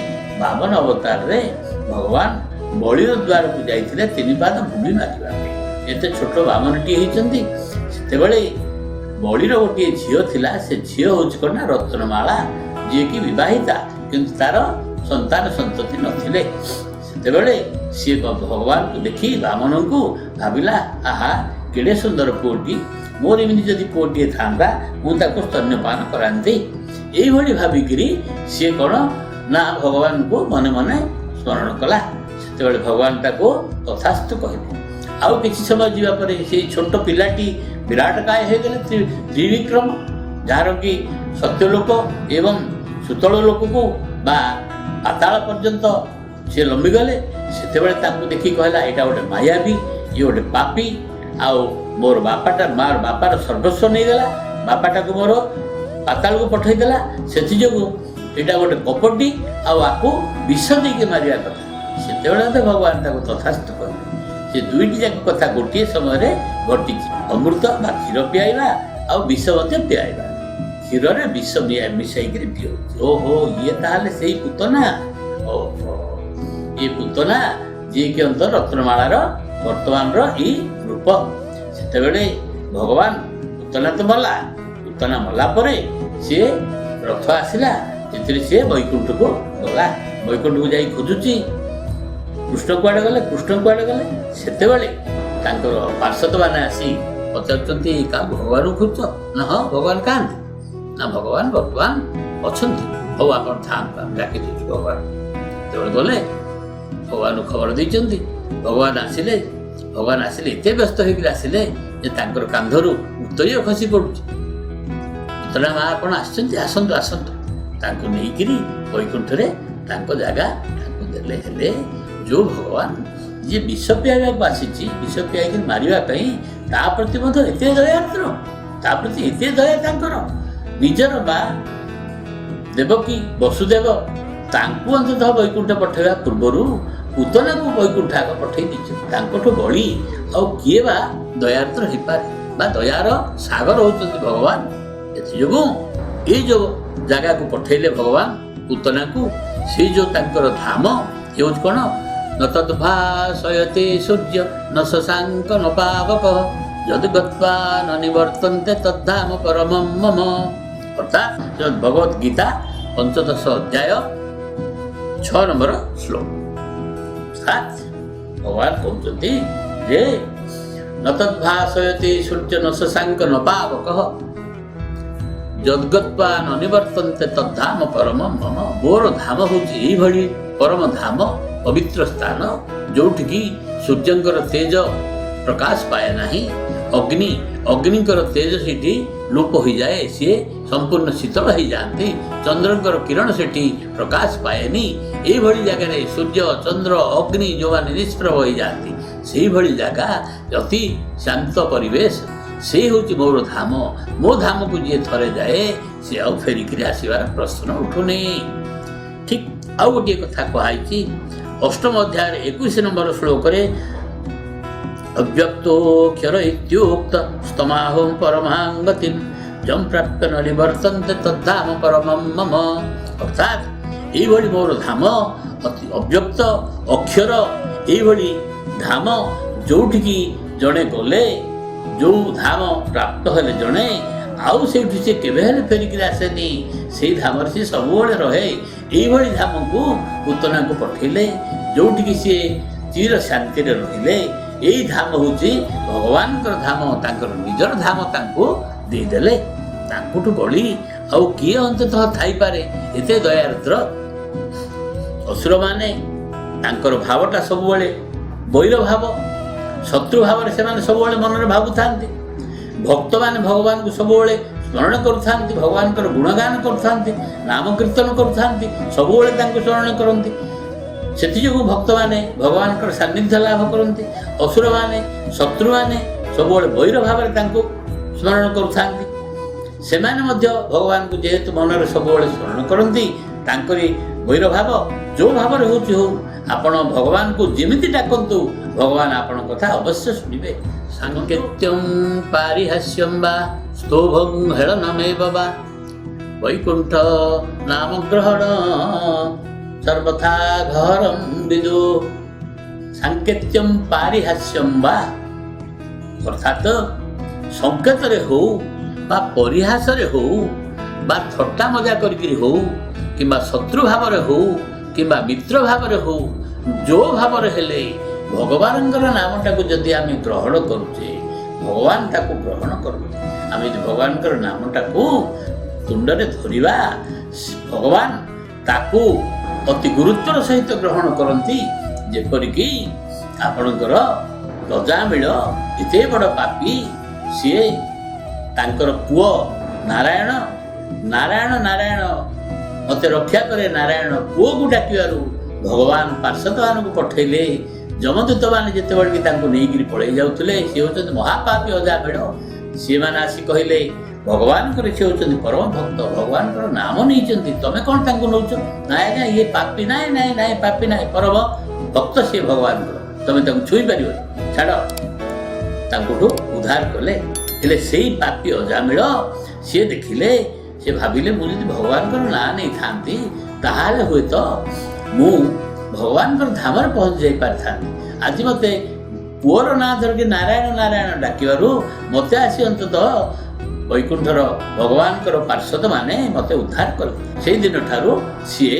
52 ଅବତାରରେ ଭଗବାନ ବଳିର ଦ୍ୱାରକୁ ଯାଇଥିଲେ 3 ପାଦ ଭୂମି ମାଗିବା ପାଇଁ, ଏତେ ଛୋଟ ବାମନଟିଏ ହେଇଛନ୍ତି। ସେତେବେଳେ ବଳିର ଗୋଟିଏ ଝିଅ ଥିଲା, ସେ ଝିଅ ହେଉଛି କ'ଣ ନା ରତ୍ନମାଳା, ଯିଏକି ବିବାହିତା, କିନ୍ତୁ ତାର ସନ୍ତାନ ସନ୍ତତି ନଥିଲେ। ସେତେବେଳେ ସିଏ ଭଗବାନଙ୍କୁ ଦେଖି ବାମନଙ୍କୁ ଭାବିଲା, ଆହା କେଡ଼େ ସୁନ୍ଦର ପୁଅଟି, ମୋର ଏମିତି ଯଦି ପୁଅଟିଏ ଥାନ୍ତା ମୁଁ ତାକୁ ସ୍ତନ୍ୟପାନ କରାନ୍ତି। ଏଇଭଳି ଭାବିକିରି ସିଏ କ'ଣ ନା ଭଗବାନଙ୍କୁ ମନେ ମନେ ସ୍ମରଣ କଲା। ସେତେବେଳେ ଭଗବାନ ତାକୁ ତଥାସ୍ତୁ କହିଲେ। ଆଉ କିଛି ସମୟ ଯିବା ପରେ ସେଇ ଛୋଟ ପିଲାଟି ବିରାଟକାୟ ହୋଇଗଲେ, ତ୍ରିବିକ୍ରମ, ଯାହାର କି ସତ୍ୟଲୋକ ଏବଂ ସୁତଳ ଲୋକକୁ ବା ପାତାଳ ପର୍ଯ୍ୟନ୍ତ ସେ ଲମ୍ବିଗଲେ। ସେତେବେଳେ ତାଙ୍କୁ ଦେଖି କହିଲା, ଏଇଟା ଗୋଟେ ମାୟାବୀ, ଇଏ ଗୋଟେ ପାପୀ, ଆଉ ମୋର ବାପାର ସର୍ବସ୍ୱ ନେଇଗଲା, ବାପାଟାକୁ ମୋର ପାତାଳକୁ ପଠାଇଦେଲା, ସେଥିଯୋଗୁଁ ଏଇଟା ଗୋଟେ କପଟି, ଆଉ ଆକୁ ବିଷ ଦେଇକି ମାରିବା କଥା। ସେତେବେଳେ ମଧ୍ୟ ଭଗବାନ ତାକୁ ତଥାସ୍ତୁ କହିଲେ। ସେ 2ଟି ଯାକ କଥା ଗୋଟିଏ ସମୟରେ ଘଟିଛି, ଅମୃତ ବା କ୍ଷୀର ପିଆଇବା ଆଉ ବିଷ ମଧ୍ୟ ପିଆଇବା। କ୍ଷୀରରେ ବିଷ ମିଶାଇକିରି ପିଉଛି। ଓହୋ, ଇଏ ତାହେଲେ ସେଇ ପୂତନା। ଓହୋ, ଇଏ ପୂତନା ଯିଏକି ଅନ୍ତର ରତ୍ନମାଳାର ବର୍ତ୍ତମାନର ଏଇ ରୂପ। ସେତେବେଳେ ଭଗବାନ ପୂତନା ତ ମଲା, ପୂତନା ମଲା ପରେ ସିଏ ରଥ ଆସିଲା, ସେଥିରେ ସିଏ ବୈକୁଣ୍ଠକୁ ଗଲା। ବୈକୁଣ୍ଠକୁ ଯାଇ ଖୋଜୁଛି କୃଷ୍ଣ କୁଆଡ଼େ ଗଲେ। ସେତେବେଳେ ତାଙ୍କର ପାର୍ଷଦମାନେ ଆସି ପଚାରୁଛନ୍ତି, କାହାକୁ? ଭଗବାନଙ୍କୁ ଖୋଜୁଛ? ନା ହଁ, ଭଗବାନ କାହାନ୍ତି? ନା ଭଗବାନ ବର୍ତ୍ତମାନ ଅଛନ୍ତି। ହଉ ଆପଣ ଥାଆନ୍ତୁ, ଆମେ ଡାକି ଦେଉଛୁ ଭଗବାନ। ଯେତେବେଳେ ଗଲେ ଭଗବାନଙ୍କୁ ଖବର ଦେଇଛନ୍ତି। ଭଗବାନ ଆସିଲେ ଏତେ ବ୍ୟସ୍ତ ହେଇକିରି ଆସିଲେ ଯେ ତାଙ୍କର କାନ୍ଧରୁ ଉତ୍ତରୀୟ ଖସି ପଡ଼ୁଛି। ପୂତନା ମା ଆପଣ ଆସିଛନ୍ତି, ଆସନ୍ତୁ। ତାଙ୍କୁ ନେଇକିରି ବୈକୁଣ୍ଠରେ ତାଙ୍କ ଜାଗା ତାଙ୍କୁ ଦେଲେ। ହେଲେ ଯେଉଁ ଭଗବାନ ଯିଏ ବିଷ ପିଆଇବାକୁ ଆସିଛି, ବିଷ ପିଆଇକି ମାରିବା ପାଇଁ, ତା ପ୍ରତି ମଧ୍ୟ ଏତେ ଦୟାର୍ଦ୍ର, ତା ପ୍ରତି ଏତେ ଦୟା ତାଙ୍କର। ନିଜର ମା ଦେବକୀ ବସୁଦେବ ତାଙ୍କୁ ଅନ୍ତତଃ ବୈକୁଣ୍ଠ ପଠାଇବା ପୂର୍ବରୁ ପୂତନାକୁ ବୈକୁଣ୍ଠ ଆଗ ପଠାଇ ଦେଇଛନ୍ତି। ତାଙ୍କଠୁ ବଳି ଆଉ କିଏ ବା ଦୟାର୍ଦ୍ର ହେଇପାରେ, ବା ଦୟାର ସାଗର ହେଉଛନ୍ତି ଭଗବାନ। ଏଥିଯୋଗୁଁ ଏଇ ଯେଉଁ ଜାଗାକୁ ପଠାଇଲେ ଭଗବାନ ପୂତନାକୁ, ସେଇ ଯେଉଁ ତାଙ୍କର ଧାମ ହେଉଛି କ'ଣ? ନ ତଦ୍ଭାସୟତେ ସୂର୍ଯ୍ୟ ନ ଶଶାଙ୍କ ନ ପାବକ ଯଦି ଗତ୍ୱା ନ ନିବର୍ତ୍ତନ୍ତେ ତଦ୍ଧାମ ପରମଂ ମମ। ଅର୍ଥାତ୍ ଭଗବତ ଗୀତା पंचदश अध्याय 6 नंबर श्लोक। भगवान कहते जे न तद्भासयति सूर्य न शशांक न पावकः यद्गत्वा न निवर्तन्ते तद्धाम परम मम। मोर धाम होची एई भली परम धाम पवित्र स्थान जोठिकी सूर्यंकर तेज प्रकाश पाए नाही, अग्निकर तेज सेठी लोप हो जाए, सी संपूर्ण शीतल हो जाती, चंद्रंकर किरण सेठी प्रकाश पाएनी। यही भली जगह सूर्य चंद्र अग्नि जो मैंने निष्प्रभ हो जाती, से भली जगह अति शांत परिवेश, से हूँ मोर धाम। मो धाम को जी थरे जाए सी आउ फेरिक आसबार प्रश्न उठुनी। ठीक आउ गोटे कथा कहुई 8म अध्याय 21 नंबर श्लोक अव्यक्तोऽक्षर इत्युक्त स्तमाहं परमां गतिं जं प्राप्य न निवर्तन्ते तद्धाम परमं मम। अर्थात एभली मोर धाम अति अव्यक्त अक्षर एभली धाम जोठिकी जड़े गले जो धाम प्राप्त हेले जड़े आउ से केवे हेले फेरिक आसेनी, से धाम से सब रहे। यही धाम को पूतना को पठेले जोठिकी सी चिर शांति रहिले। यही धाम हूँ भगवान धाम, तांकर निजर धाम तांको देदेले। तांकुठु बड़ी आउ किए अंततः थाई पारे एते दयार्द्र। असुर माने तांकर भावटा सबुबले बैर भाव, शत्रु भाव से सबुबले मन में भावुथांती। भक्त माने भगवान को सबुबले स्मरण करुथांती, भगवान गुणगान करुथांती, नाम कीर्तन करुथांती, सबुबले तांको स्मरण करंती। सेथियोगु भक्त माने भगवान सान्निध्य लाभ करते। असुर माने शत्रु माने सब बैर भाव स्मरण करुथांती। सेमाने मध्य भगवान को जेहेतु मन में सब स्मरण करती, तांकरी बैर भाव जो भाव हो आपण भगवान को जेमिति डाकंतु भगवान आपण कथा अवश्य शुणिबे। सांकेत्यं पारिहास्यं वा स्तोभं हेळनमेव वा वैकुंठ नाम ग्रहण सर्वथा घरं विदु। सांकेत्यं पारिहास्यं वा अर्थात संकेत हो बा परिहास हो बा थट्टा मजा करी हो कि शत्रु भाव हो कि मित्र भाव हो, जो भाव हेले भगवान नामटा को जदि आम ग्रहण करुचे, भगवान ताको ग्रहण करुचे। आम भगवान नामटा को तुंडे धरिबा, भगवान ताको अति गुरुत्वर सहित ग्रहण करती। जेपरिकी आपणकर गजामिल एते बड़ पापी, सी तांकर पुओ नारायण नारायण नारायण मते रक्षा करे नारायण पुओ को डाकिबारु भगवान पार्षद मान को पठेले। जमदूत मैंने जितेबाला भी नहीं पलि जाते, सी हूँ महापापी अजामिल। सी मैंने आसी कहले भगवान सी हूँ परम भक्त, भगवान नाम नहीं तमें कौन तांको नौच ना आज्ञा ये पापी ना ना पापी ना परम भक्त सी भगवान तमें छुई पार छाड़ तांकुठु उद्धार कले। हेले से पापी अजामिल सी देखिले, सी भाविले मुझे भगवान ना नहीं थांती ताहाले हुए तो मु भगवान धाम पहुंच जाई पार थांती। आज मते पुअर ना धरके नारायण नारायण डाकिबारु मते आसी अंततः वैकुंठर भगवान पार्षद माने मते उद्धार कले। से दिन ठारू सी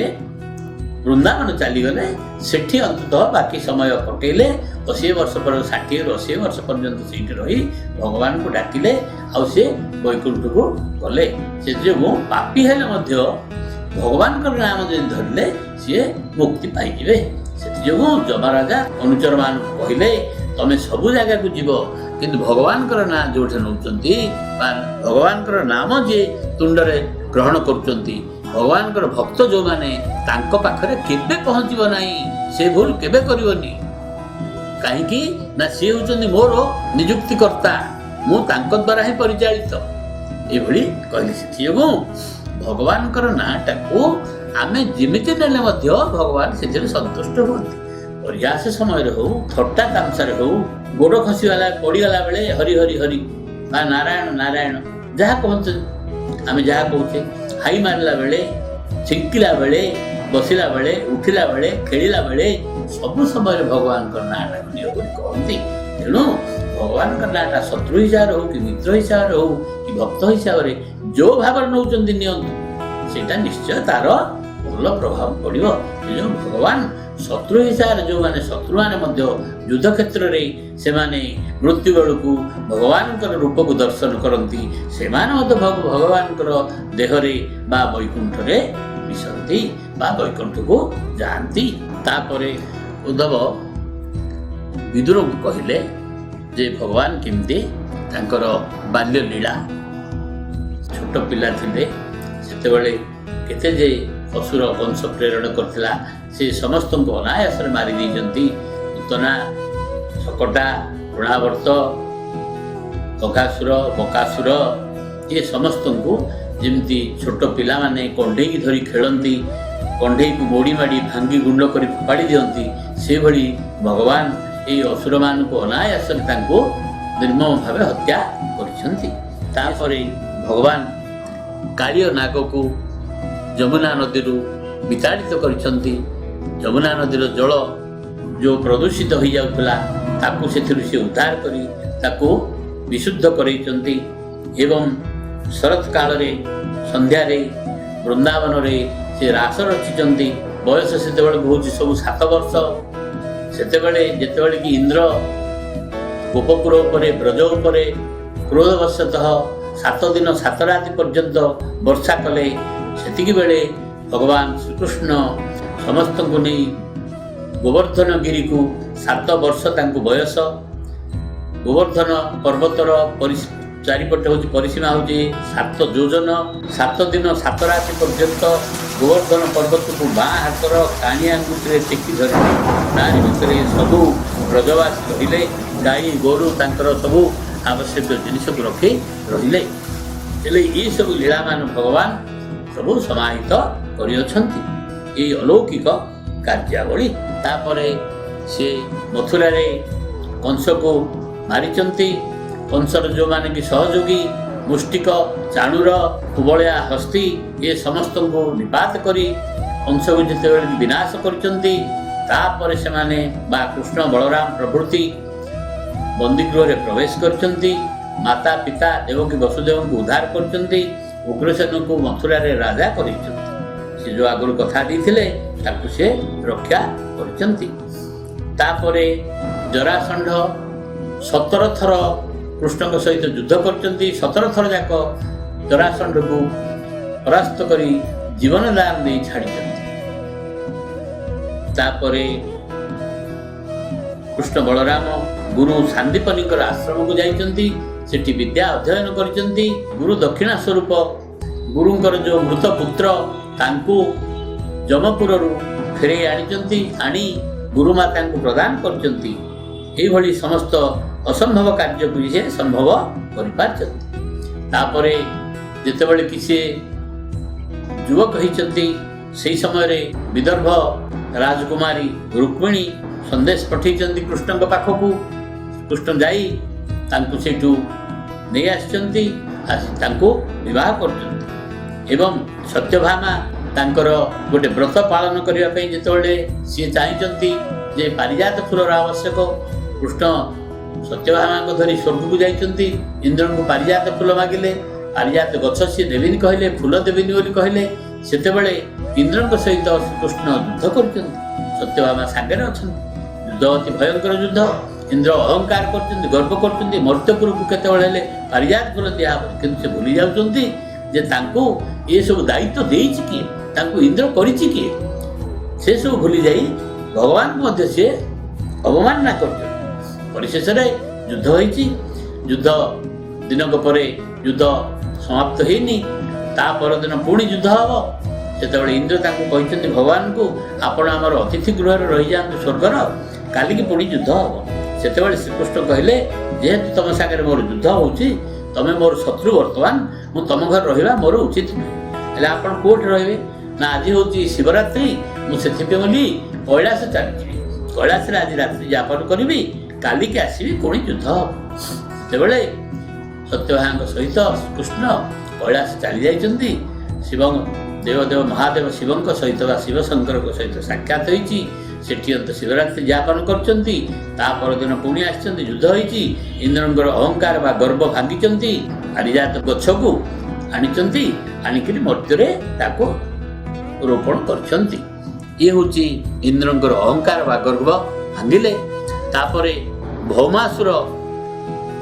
वृंदावन चलीगले, सेठी अंततः बाकी समय कटेले। 80 वर्ष पर 60 ରୁ 80 वर्ष पर्यंत सीट रही भगवान को डाकिले, आउ से वैकुंठ को गले। से जो पापी हेले मध्य भगवान नाम जो धरले सी मुक्ति पाइबे। से जो जमराजा अनुचर मान कहले तमें सबू जगह को जीव, किंतु भगवान ना जो नौकरी भगवान नाम जे तुंडरे ग्रहण करुँच, भगवान भक्त जो माने तांको पाखरे केबे पहुँचब नहीं, से भूल केबे करिवनी। कहीं ना सी हूँ मोर निजुक्तिकर्ता, मु तांको द्वारा ही परिचालित ये कहली। से भगवान नाटा को आम जिमिति नेले भगवान से सन्तुष्ट होती। प्रयास समय हो, थट्टा तामसारे हो, गोड़ खसीगला पड़गला बेले हरि हरि हरि बा नारायण नारायण जहाँ कहते आम जहाँ कहते, हाई मारला बेले, छिंकिला बेले, बसला बेले, उठिला बेले, खेलिला बेले सब समय भगवान नाटा कहती। तेणु भगवान नाटा शत्रु हिसाब हो कि मित्र हिसाब हो कि भक्त हिसाब से जो भाव नौ ସେଇଟା ନିଶ୍ଚୟ ତାର ଭଲ ପ୍ରଭାବ ପଡ଼ିବ। ଯେଉଁ ଭଗବାନ ଶତ୍ରୁ ହିସାବରେ ଯେଉଁମାନେ ଶତ୍ରୁମାନେ ମଧ୍ୟ ଯୁଦ୍ଧ କ୍ଷେତ୍ରରେ ସେମାନେ ମୃତ୍ୟୁ ବେଳକୁ ଭଗବାନଙ୍କର ରୂପକୁ ଦର୍ଶନ କରନ୍ତି, ସେମାନେ ମଧ୍ୟ ଭଗବାନଙ୍କର ଦେହରେ ବା ବୈକୁଣ୍ଠରେ ମିଶନ୍ତି ବା ବୈକୁଣ୍ଠକୁ ଯାଆନ୍ତି। ତାପରେ ଉଦ୍ଧବ ବିଦୁରଙ୍କୁ କହିଲେ ଯେ ଭଗବାନ କେମିତି ତାଙ୍କର ବାଲ୍ୟ ଲୀଳା, ଛୋଟ ପିଲା ଥିଲେ ସେତେବେଳେ କେତେ ଯେ ଅସୁର ବଂଶ ପ୍ରେରଣ କରିଥିଲା, ସେ ସମସ୍ତଙ୍କୁ ଅନାୟାସରେ ମାରି ଦେଇଛନ୍ତି। ପୂତନା, ଶକଟା, ତୃଣାବର୍ତ୍ତ, ଅଘାସୁର, ବକାସୁର, ଏ ସମସ୍ତଙ୍କୁ ଯେମିତି ଛୋଟ ପିଲାମାନେ କଣ୍ଢେଇକି ଧରି ଖେଳନ୍ତି, କଣ୍ଢେଇକୁ ମୋଡ଼ି ମାଡ଼ି ଭାଙ୍ଗି ଗୁଣ୍ଡ କରି ଫୋପାଡ଼ି ଦିଅନ୍ତି, ସେଭଳି ଭଗବାନ ଏହି ଅସୁରମାନଙ୍କୁ ଅନାୟାସରେ ତାଙ୍କୁ ନିର୍ମମ ଭାବେ ହତ୍ୟା କରିଛନ୍ତି। ତାପରେ ଭଗବାନ କାଳିୟ ନାଗକୁ ଯମୁନା ନଦୀରୁ ବିତାଡ଼ିତ କରିଛନ୍ତି। ଯମୁନା ନଦୀର ଜଳ ଯେଉଁ ପ୍ରଦୂଷିତ ହୋଇଯାଉଥିଲା ତାକୁ ସେଥିରୁ ସେ ଉଦ୍ଧାର କରି ତାକୁ ବିଶୁଦ୍ଧ କରାଇଛନ୍ତି। ଏବଂ ଶରତ କାଳରେ ସନ୍ଧ୍ୟାରେ ବୃନ୍ଦାବନରେ ସେ ରାସ ରଚିଛନ୍ତି। ବୟସ ସେତେବେଳେ ହେଉଛି ସବୁ 7 ବର୍ଷ। ସେତେବେଳେ ଯେତେବେଳେ କି ଇନ୍ଦ୍ର ଗୋପପୁର ଉପରେ ବ୍ରଜ ଉପରେ କ୍ରୋଧବଶତଃ 7 ଦିନ 7 ରାତି ପର୍ଯ୍ୟନ୍ତ ବର୍ଷା କଲେ, ସେତିକି ବେଳେ ଭଗବାନ ଶ୍ରୀକୃଷ୍ଣ ସମସ୍ତଙ୍କୁ ନେଇ ଗୋବର୍ଦ୍ଧନ ଗିରିକୁ 7 ବର୍ଷ ତାଙ୍କୁ ବୟସ, ଗୋବର୍ଦ୍ଧନ ପର୍ବତର ଚାରିପଟେ ହେଉଛି ପରିସୀମା ହେଉଛି 7 ଯୋଜନ। 7 ଦିନ 7 ରାତି ପର୍ଯ୍ୟନ୍ତ ଗୋବର୍ଦ୍ଧନ ପର୍ବତକୁ ବାଁ ହାତର କାଣି ଆଙ୍ଗୁଠିରେ ଟେକି ଧରିଲେ। ତାରି ଭିତରେ ସବୁ ବ୍ରଜବାସୀ ରହିଲେ, ଗାଈ ଗୋରୁ ତାଙ୍କର ସବୁ ଆବଶ୍ୟକ ଜିନିଷକୁ ରଖି ରହିଲେ। ହେଲେ ଏସବୁ ଲୀଳାମାନ ଭଗବାନ ସବୁ ସମାହିତ କରିଅଛନ୍ତି, ଏଇ ଅଲୌକିକ କାର୍ଯ୍ୟାବଳୀ। ତାପରେ ସେ ମଥୁରାରେ କଂସକୁ ମାରିଛନ୍ତି। କଂସର ଯେଉଁମାନେ କି ସହଯୋଗୀ ମୁଷ୍ଟିକ, ଚାଣୁର, କୁବଳିଆ, ହସ୍ତି, ଏ ସମସ୍ତଙ୍କୁ ନିପାତ କରି କଂସକୁ ଯେତେବେଳେ ବିନାଶ କରିଛନ୍ତି, ତାପରେ ସେମାନେ ବା କୃଷ୍ଣ, ବଳରାମ ପ୍ରଭୃତି ବନ୍ଦୀଗୃହରେ ପ୍ରବେଶ କରିଛନ୍ତି। ମାତା ପିତା ଦେବକୀ ବସୁଦେବଙ୍କୁ ଉଦ୍ଧାର କରିଛନ୍ତି। ଉଗ୍ରସେନଙ୍କୁ ମଥୁରାରେ ରାଜା କରିଛନ୍ତି। ସେ ଯେଉଁ ଆଗରୁ କଥା ଦେଇଥିଲେ ତାକୁ ସେ ରକ୍ଷା କରିଛନ୍ତି। ତାପରେ ଜରାସଣ୍ଢ 17 ଥର କୃଷ୍ଣଙ୍କ ସହିତ ଯୁଦ୍ଧ କରିଛନ୍ତି। 17 ଥର ଯାକ ଜରାସଣ୍ଢକୁ ପରାସ୍ତ କରି ଜୀବନ ଦାନ ଦେଇ ଛାଡ଼ିଛନ୍ତି। ତାପରେ କୃଷ୍ଣ ବଳରାମ ଗୁରୁ ସାନ୍ଦୀପନୀଙ୍କର ଆଶ୍ରମକୁ ଯାଇଛନ୍ତି। ସେଠି ବିଦ୍ୟା ଅଧ୍ୟୟନ କରିଛନ୍ତି। ଗୁରୁ ଦକ୍ଷିଣା ସ୍ୱରୂପ ଗୁରୁଙ୍କର ଯେଉଁ ମୃତ ପୁତ୍ର ତାଙ୍କୁ ଯମପୁରରୁ ଫେରାଇ ଆଣିଛନ୍ତି। ଆଣି ଗୁରୁମାତାଙ୍କୁ ପ୍ରଦାନ କରିଛନ୍ତି। ଏଇଭଳି ସମସ୍ତ ଅସମ୍ଭବ କାର୍ଯ୍ୟକୁ ସେ ସମ୍ଭବ କରିପାରିଛନ୍ତି। ତାପରେ ଯେତେବେଳେ କି ସେ ଯୁବକ ହୋଇଛନ୍ତି, ସେହି ସମୟରେ ବିଦର୍ଭ ରାଜକୁମାରୀ ରୁକ୍ମିଣୀ ସନ୍ଦେଶ ପଠାଇଛନ୍ତି କୃଷ୍ଣଙ୍କ ପାଖକୁ। କୃଷ୍ଣ ଯାଇ ତାଙ୍କୁ ସେଇଠୁ ନେଇ ଆସିଛନ୍ତି, ଆସି ତାଙ୍କୁ ବିବାହ କରୁଛନ୍ତି। ଏବଂ ସତ୍ୟଭାମା ତାଙ୍କର ଗୋଟେ ବ୍ରତ ପାଳନ କରିବା ପାଇଁ ଯେତେବେଳେ ସିଏ ଚାହିଁଛନ୍ତି ଯେ ପାରିଜାତ ଫୁଲର ଆବଶ୍ୟକ, କୃଷ୍ଣ ସତ୍ୟଭାମାଙ୍କୁ ଧରି ସ୍ୱର୍ଗକୁ ଯାଇଛନ୍ତି। ଇନ୍ଦ୍ରଙ୍କୁ ପାରିଜାତ ଫୁଲ ମାଗିଲେ, ପାରିଜାତ ଗଛ ସିଏ ଦେବିନି କହିଲେ, ଫୁଲ ଦେବିନି ବୋଲି କହିଲେ। ସେତେବେଳେ ଇନ୍ଦ୍ରଙ୍କ ସହିତ ଶ୍ରୀକୃଷ୍ଣ ଯୁଦ୍ଧ କରୁଛନ୍ତି, ସତ୍ୟଭାମା ସାଙ୍ଗରେ ଅଛନ୍ତି। ଯୁଦ୍ଧ ଅତି ଭୟଙ୍କର ଯୁଦ୍ଧ। ଇନ୍ଦ୍ର ଅହଙ୍କାର କରୁଛନ୍ତି, ଗର୍ବ କରୁଛନ୍ତି, ମର୍ତ୍ତ୍ୟପୁରକୁ କେତେବେଳେ ହେଲେ ପାରିଜାତ ଫୁଲ ଦିଆହେବ। କିନ୍ତୁ ସେ ଭୁଲି ଯାଉଛନ୍ତି ଯେ ତାଙ୍କୁ ଏସବୁ ଦାୟିତ୍ୱ ଦେଇଛି କିଏ, ତାଙ୍କୁ ଇନ୍ଦ୍ର କରିଛି କିଏ। ସେସବୁ ଭୁଲି ଯାଇ ଭଗବାନଙ୍କୁ ମଧ୍ୟ ସେ ଅବମାନନା କରୁଛନ୍ତି। ପରିଶେଷରେ ଯୁଦ୍ଧ ହୋଇଛି। ଯୁଦ୍ଧ ଦିନକ ପରେ ଯୁଦ୍ଧ ସମାପ୍ତ ହେଇନି। ତା ପରଦିନ ପୁଣି ଯୁଦ୍ଧ ହେବ। ସେତେବେଳେ ଇନ୍ଦ୍ର ତାଙ୍କୁ କହିଛନ୍ତି ଭଗବାନଙ୍କୁ, ଆପଣ ଆମର ଅତିଥି ଗୃହରେ ରହିଯାଆନ୍ତୁ ସ୍ୱର୍ଗର, କାଲିକି ପୁଣି ଯୁଦ୍ଧ ହେବ। ସେତେବେଳେ ଶ୍ରୀକୃଷ୍ଣ କହିଲେ, ଯେହେତୁ ତମ ସାଙ୍ଗରେ ମୋର ଯୁଦ୍ଧ ହେଉଛି, ତମେ ମୋର ଶତ୍ରୁ, ବର୍ତ୍ତମାନ ମୁଁ ତମ ଘରେ ରହିବା ମୋର ଉଚିତ ନୁହେଁ। ହେଲେ ଆପଣ କେଉଁଠି ରହିବେ ନା, ଆଜି ହେଉଛି ଶିବରାତ୍ରି, ମୁଁ ସେଥିପାଇଁ ବୋଲି କୈଳାସ ଚାଲିଯିବି। କୈଳାସରେ ଆଜି ରାତ୍ରି ଯାପନ କରିବି, କାଲିକି ଆସିବି, ପୁଣି ଯୁଦ୍ଧ ହେବ। ସେତେବେଳେ ସତ୍ୟଭାମାଙ୍କ ସହିତ ଶ୍ରୀକୃଷ୍ଣ କୈଳାସ ଚାଲି ଯାଇଛନ୍ତି। ଦେବଦେବ ମହାଦେବ ଶିବଙ୍କ ସହିତ ବା ଶିବଶଙ୍କରଙ୍କ ସହିତ ସାକ୍ଷାତ ହୋଇଛି। ସେଠି ଅନ୍ତ ଶିବରାତ୍ରି ଯାପନ କରୁଛନ୍ତି। ତା ପରଦିନ ପୁଣି ଆସିଛନ୍ତି, ଯୁଦ୍ଧ ହୋଇଛି। ଇନ୍ଦ୍ରଙ୍କର ଅହଙ୍କାର ବା ଗର୍ବ ଭାଙ୍ଗିଛନ୍ତି। ପାରିଜାତ ଗଛକୁ ଆଣିଛନ୍ତି, ଆଣିକିରି ମୂର୍ତ୍ତିରେ ତାକୁ ରୋପଣ କରିଛନ୍ତି। ଇଏ ହେଉଛି ଇନ୍ଦ୍ରଙ୍କର ଅହଙ୍କାର ବା ଗର୍ବ ଭାଙ୍ଗିଲେ। ତାପରେ ଭୌମାସୁର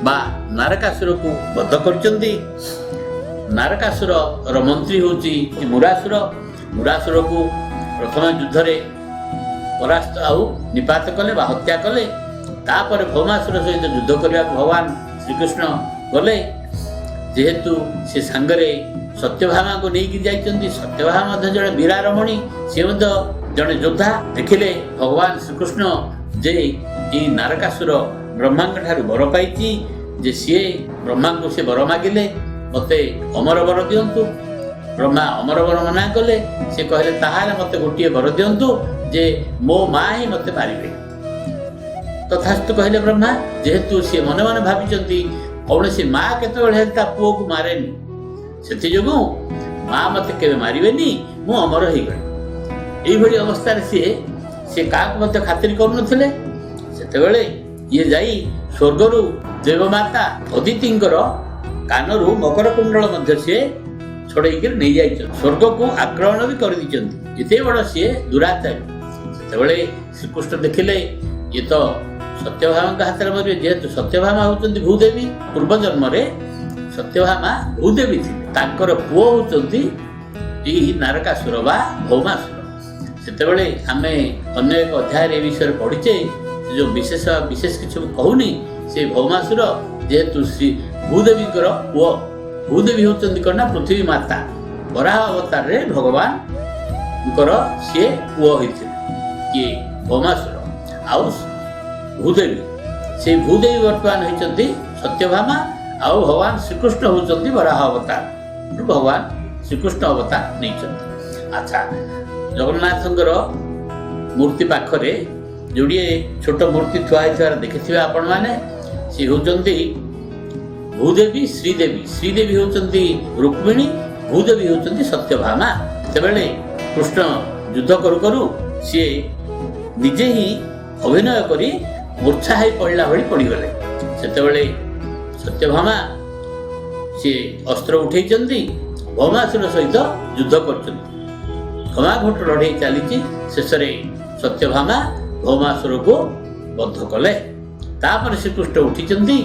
ବା ନାରକାସୁରକୁ ବଧ କରିଛନ୍ତି। ନାରକାସୁରର ମନ୍ତ୍ରୀ ହେଉଛି ମୁରାସୁର। ମୁରାସୁରକୁ ପ୍ରଥମ ଯୁଦ୍ଧରେ ପରାସ୍ତ ଆଉ ନିପାତ କଲେ ବା ହତ୍ୟା କଲେ। ତାପରେ ଭୌମାସୁର ସହିତ ଯୁଦ୍ଧ କରିବାକୁ ଭଗବାନ ଶ୍ରୀକୃଷ୍ଣ ଗଲେ। ଯେହେତୁ ସେ ସାଙ୍ଗରେ ସତ୍ୟଭାମାକୁ ନେଇକି ଯାଇଛନ୍ତି, ସତ୍ୟଭାମା ମଧ୍ୟ ଜଣେ ବୀରାରମଣୀ, ସେ ମଧ୍ୟ ଜଣେ ଯୋଦ୍ଧା। ଦେଖିଲେ ଭଗବାନ ଶ୍ରୀକୃଷ୍ଣ ଯେ ଏଇ ନାରକାସୁର ବ୍ରହ୍ମାଙ୍କ ଠାରୁ ବର ପାଇଛି, ଯେ ସିଏ ବ୍ରହ୍ମାଙ୍କୁ ସେ ବର ମାଗିଲେ ମୋତେ ଅମର ବର ଦିଅନ୍ତୁ। ବ୍ରହ୍ମା ଅମର ବର ମନା କଲେ। ସେ କହିଲେ ତାହେଲେ ମୋତେ ଗୋଟିଏ ବର ଦିଅନ୍ତୁ ଯେ ମୋ ମା ହିଁ ମୋତେ ମାରିବେ। ତଥାସ୍ତୁ କହିଲେ ବ୍ରହ୍ମା। ଯେହେତୁ ସିଏ ମନେ ମନେ ଭାବିଛନ୍ତି କୌଣସି ମା କେତେବେଳେ ହେଲେ ତା ପୁଅକୁ ମାରେନି, ସେଥିଯୋଗୁଁ ମା ମୋତେ କେବେ ମାରିବେନି, ମୁଁ ଅମର ହେଇଗଲି। ଏଇଭଳି ଅବସ୍ଥାରେ ସିଏ କାହାକୁ ମଧ୍ୟ ଖାତିର କରୁନଥିଲେ। ସେତେବେଳେ ଇଏ ଯାଇ ସ୍ୱର୍ଗରୁ ଦେବମାତା ଅଦିତିଙ୍କର କାନରୁ ମକର କୁଣ୍ଡଳ ମଧ୍ୟ ସିଏ ଛଡ଼େଇକିରି ନେଇଯାଇଛନ୍ତି। ସ୍ୱର୍ଗକୁ ଆକ୍ରମଣ ବି କରିଦେଇଛନ୍ତି। ଏତେ ବଡ଼ ସିଏ ଦୁରାଚାରୀ। ସେତେବେଳେ ଶ୍ରୀକୃଷ୍ଣ ଦେଖିଲେ ଇଏ ତ ସତ୍ୟଭାମାଙ୍କ ହାତରେ ମରିବେ। ଯେହେତୁ ସତ୍ୟଭାମା ହେଉଛନ୍ତି ଭୂଦେବୀ, ପୂର୍ବ ଜନ୍ମରେ ସତ୍ୟଭାମା ଭୂଦେବୀ ଥିଲେ। ତାଙ୍କର ପୁଅ ହେଉଛନ୍ତି ଏଇ ନାରକାସୁର ବା ଭୌମାସୁର। ସେତେବେଳେ ଆମେ ଅନ୍ୟ ଏକ ଅଧ୍ୟାୟରେ ଏ ବିଷୟରେ ପଢ଼ିଛେ। ଯେଉଁ ବିଶେଷ କିଛି କହୁନି, ସେ ଭୌମାସୁର ଯେହେତୁ ଶ୍ରୀ ଭୂଦେବୀଙ୍କର ପୁଅ। ଭୂଦେବୀ ହେଉଛନ୍ତି କ'ଣ ନା ପୃଥିବୀ ମାତା। ବରାହ ଅବତାରରେ ଭଗବାନଙ୍କର ସିଏ ପୁଅ ହୋଇଥିଲେ କିଏ ଭୌମାସୁର। ଆଉ ଭୂଦେବୀ, ସେଇ ଭୂଦେବୀ ବର୍ତ୍ତମାନ ହୋଇଛନ୍ତି ସତ୍ୟଭାମା। ଆଉ ଭଗବାନ ଶ୍ରୀକୃଷ୍ଣ ହେଉଛନ୍ତି ବରାହ ଅବତାର। ଭଗବାନ ଶ୍ରୀକୃଷ୍ଣ ଅବତାର ନେଇଛନ୍ତି। ଆଚ୍ଛା, ଜଗନ୍ନାଥଙ୍କର ମୂର୍ତ୍ତି ପାଖରେ ଯୋଡ଼ିଏ ଛୋଟ ମୂର୍ତ୍ତି ଥୁଆ ହେଇଥିବାର ଦେଖିଥିବେ ଆପଣମାନେ। ସେ ହେଉଛନ୍ତି ଭୂଦେବୀ, ଶ୍ରୀଦେବୀ। ଶ୍ରୀଦେବୀ ହେଉଛନ୍ତି ରୁକ୍ମିଣୀ, ଭୂଦେବୀ ହେଉଛନ୍ତି ସତ୍ୟଭାମା। ସେତେବେଳେ କୃଷ୍ଣ ଯୁଦ୍ଧ କରୁ କରୁ ସିଏ ନିଜେ ହିଁ ଅଭିନୟ କରି ମୂର୍ଚ୍ଛା ହେଇ ପଡ଼ିଲା ଭଳି ପଡ଼ିଗଲେ। ସେତେବେଳେ ସତ୍ୟଭାମା ସିଏ ଅସ୍ତ୍ର ଉଠେଇଛନ୍ତି, ଭୌମାସୁର ସହିତ ଯୁଦ୍ଧ କରୁଛନ୍ତି। ଘମାଘୋଟ ଲଢ଼େଇ ଚାଲିଛି। ଶେଷରେ ସତ୍ୟଭାମା ଭୌମାସୁରକୁ ବଦ୍ଧ କଲେ। ତାପରେ ଶ୍ରୀକୃଷ୍ଣ ଉଠିଛନ୍ତି,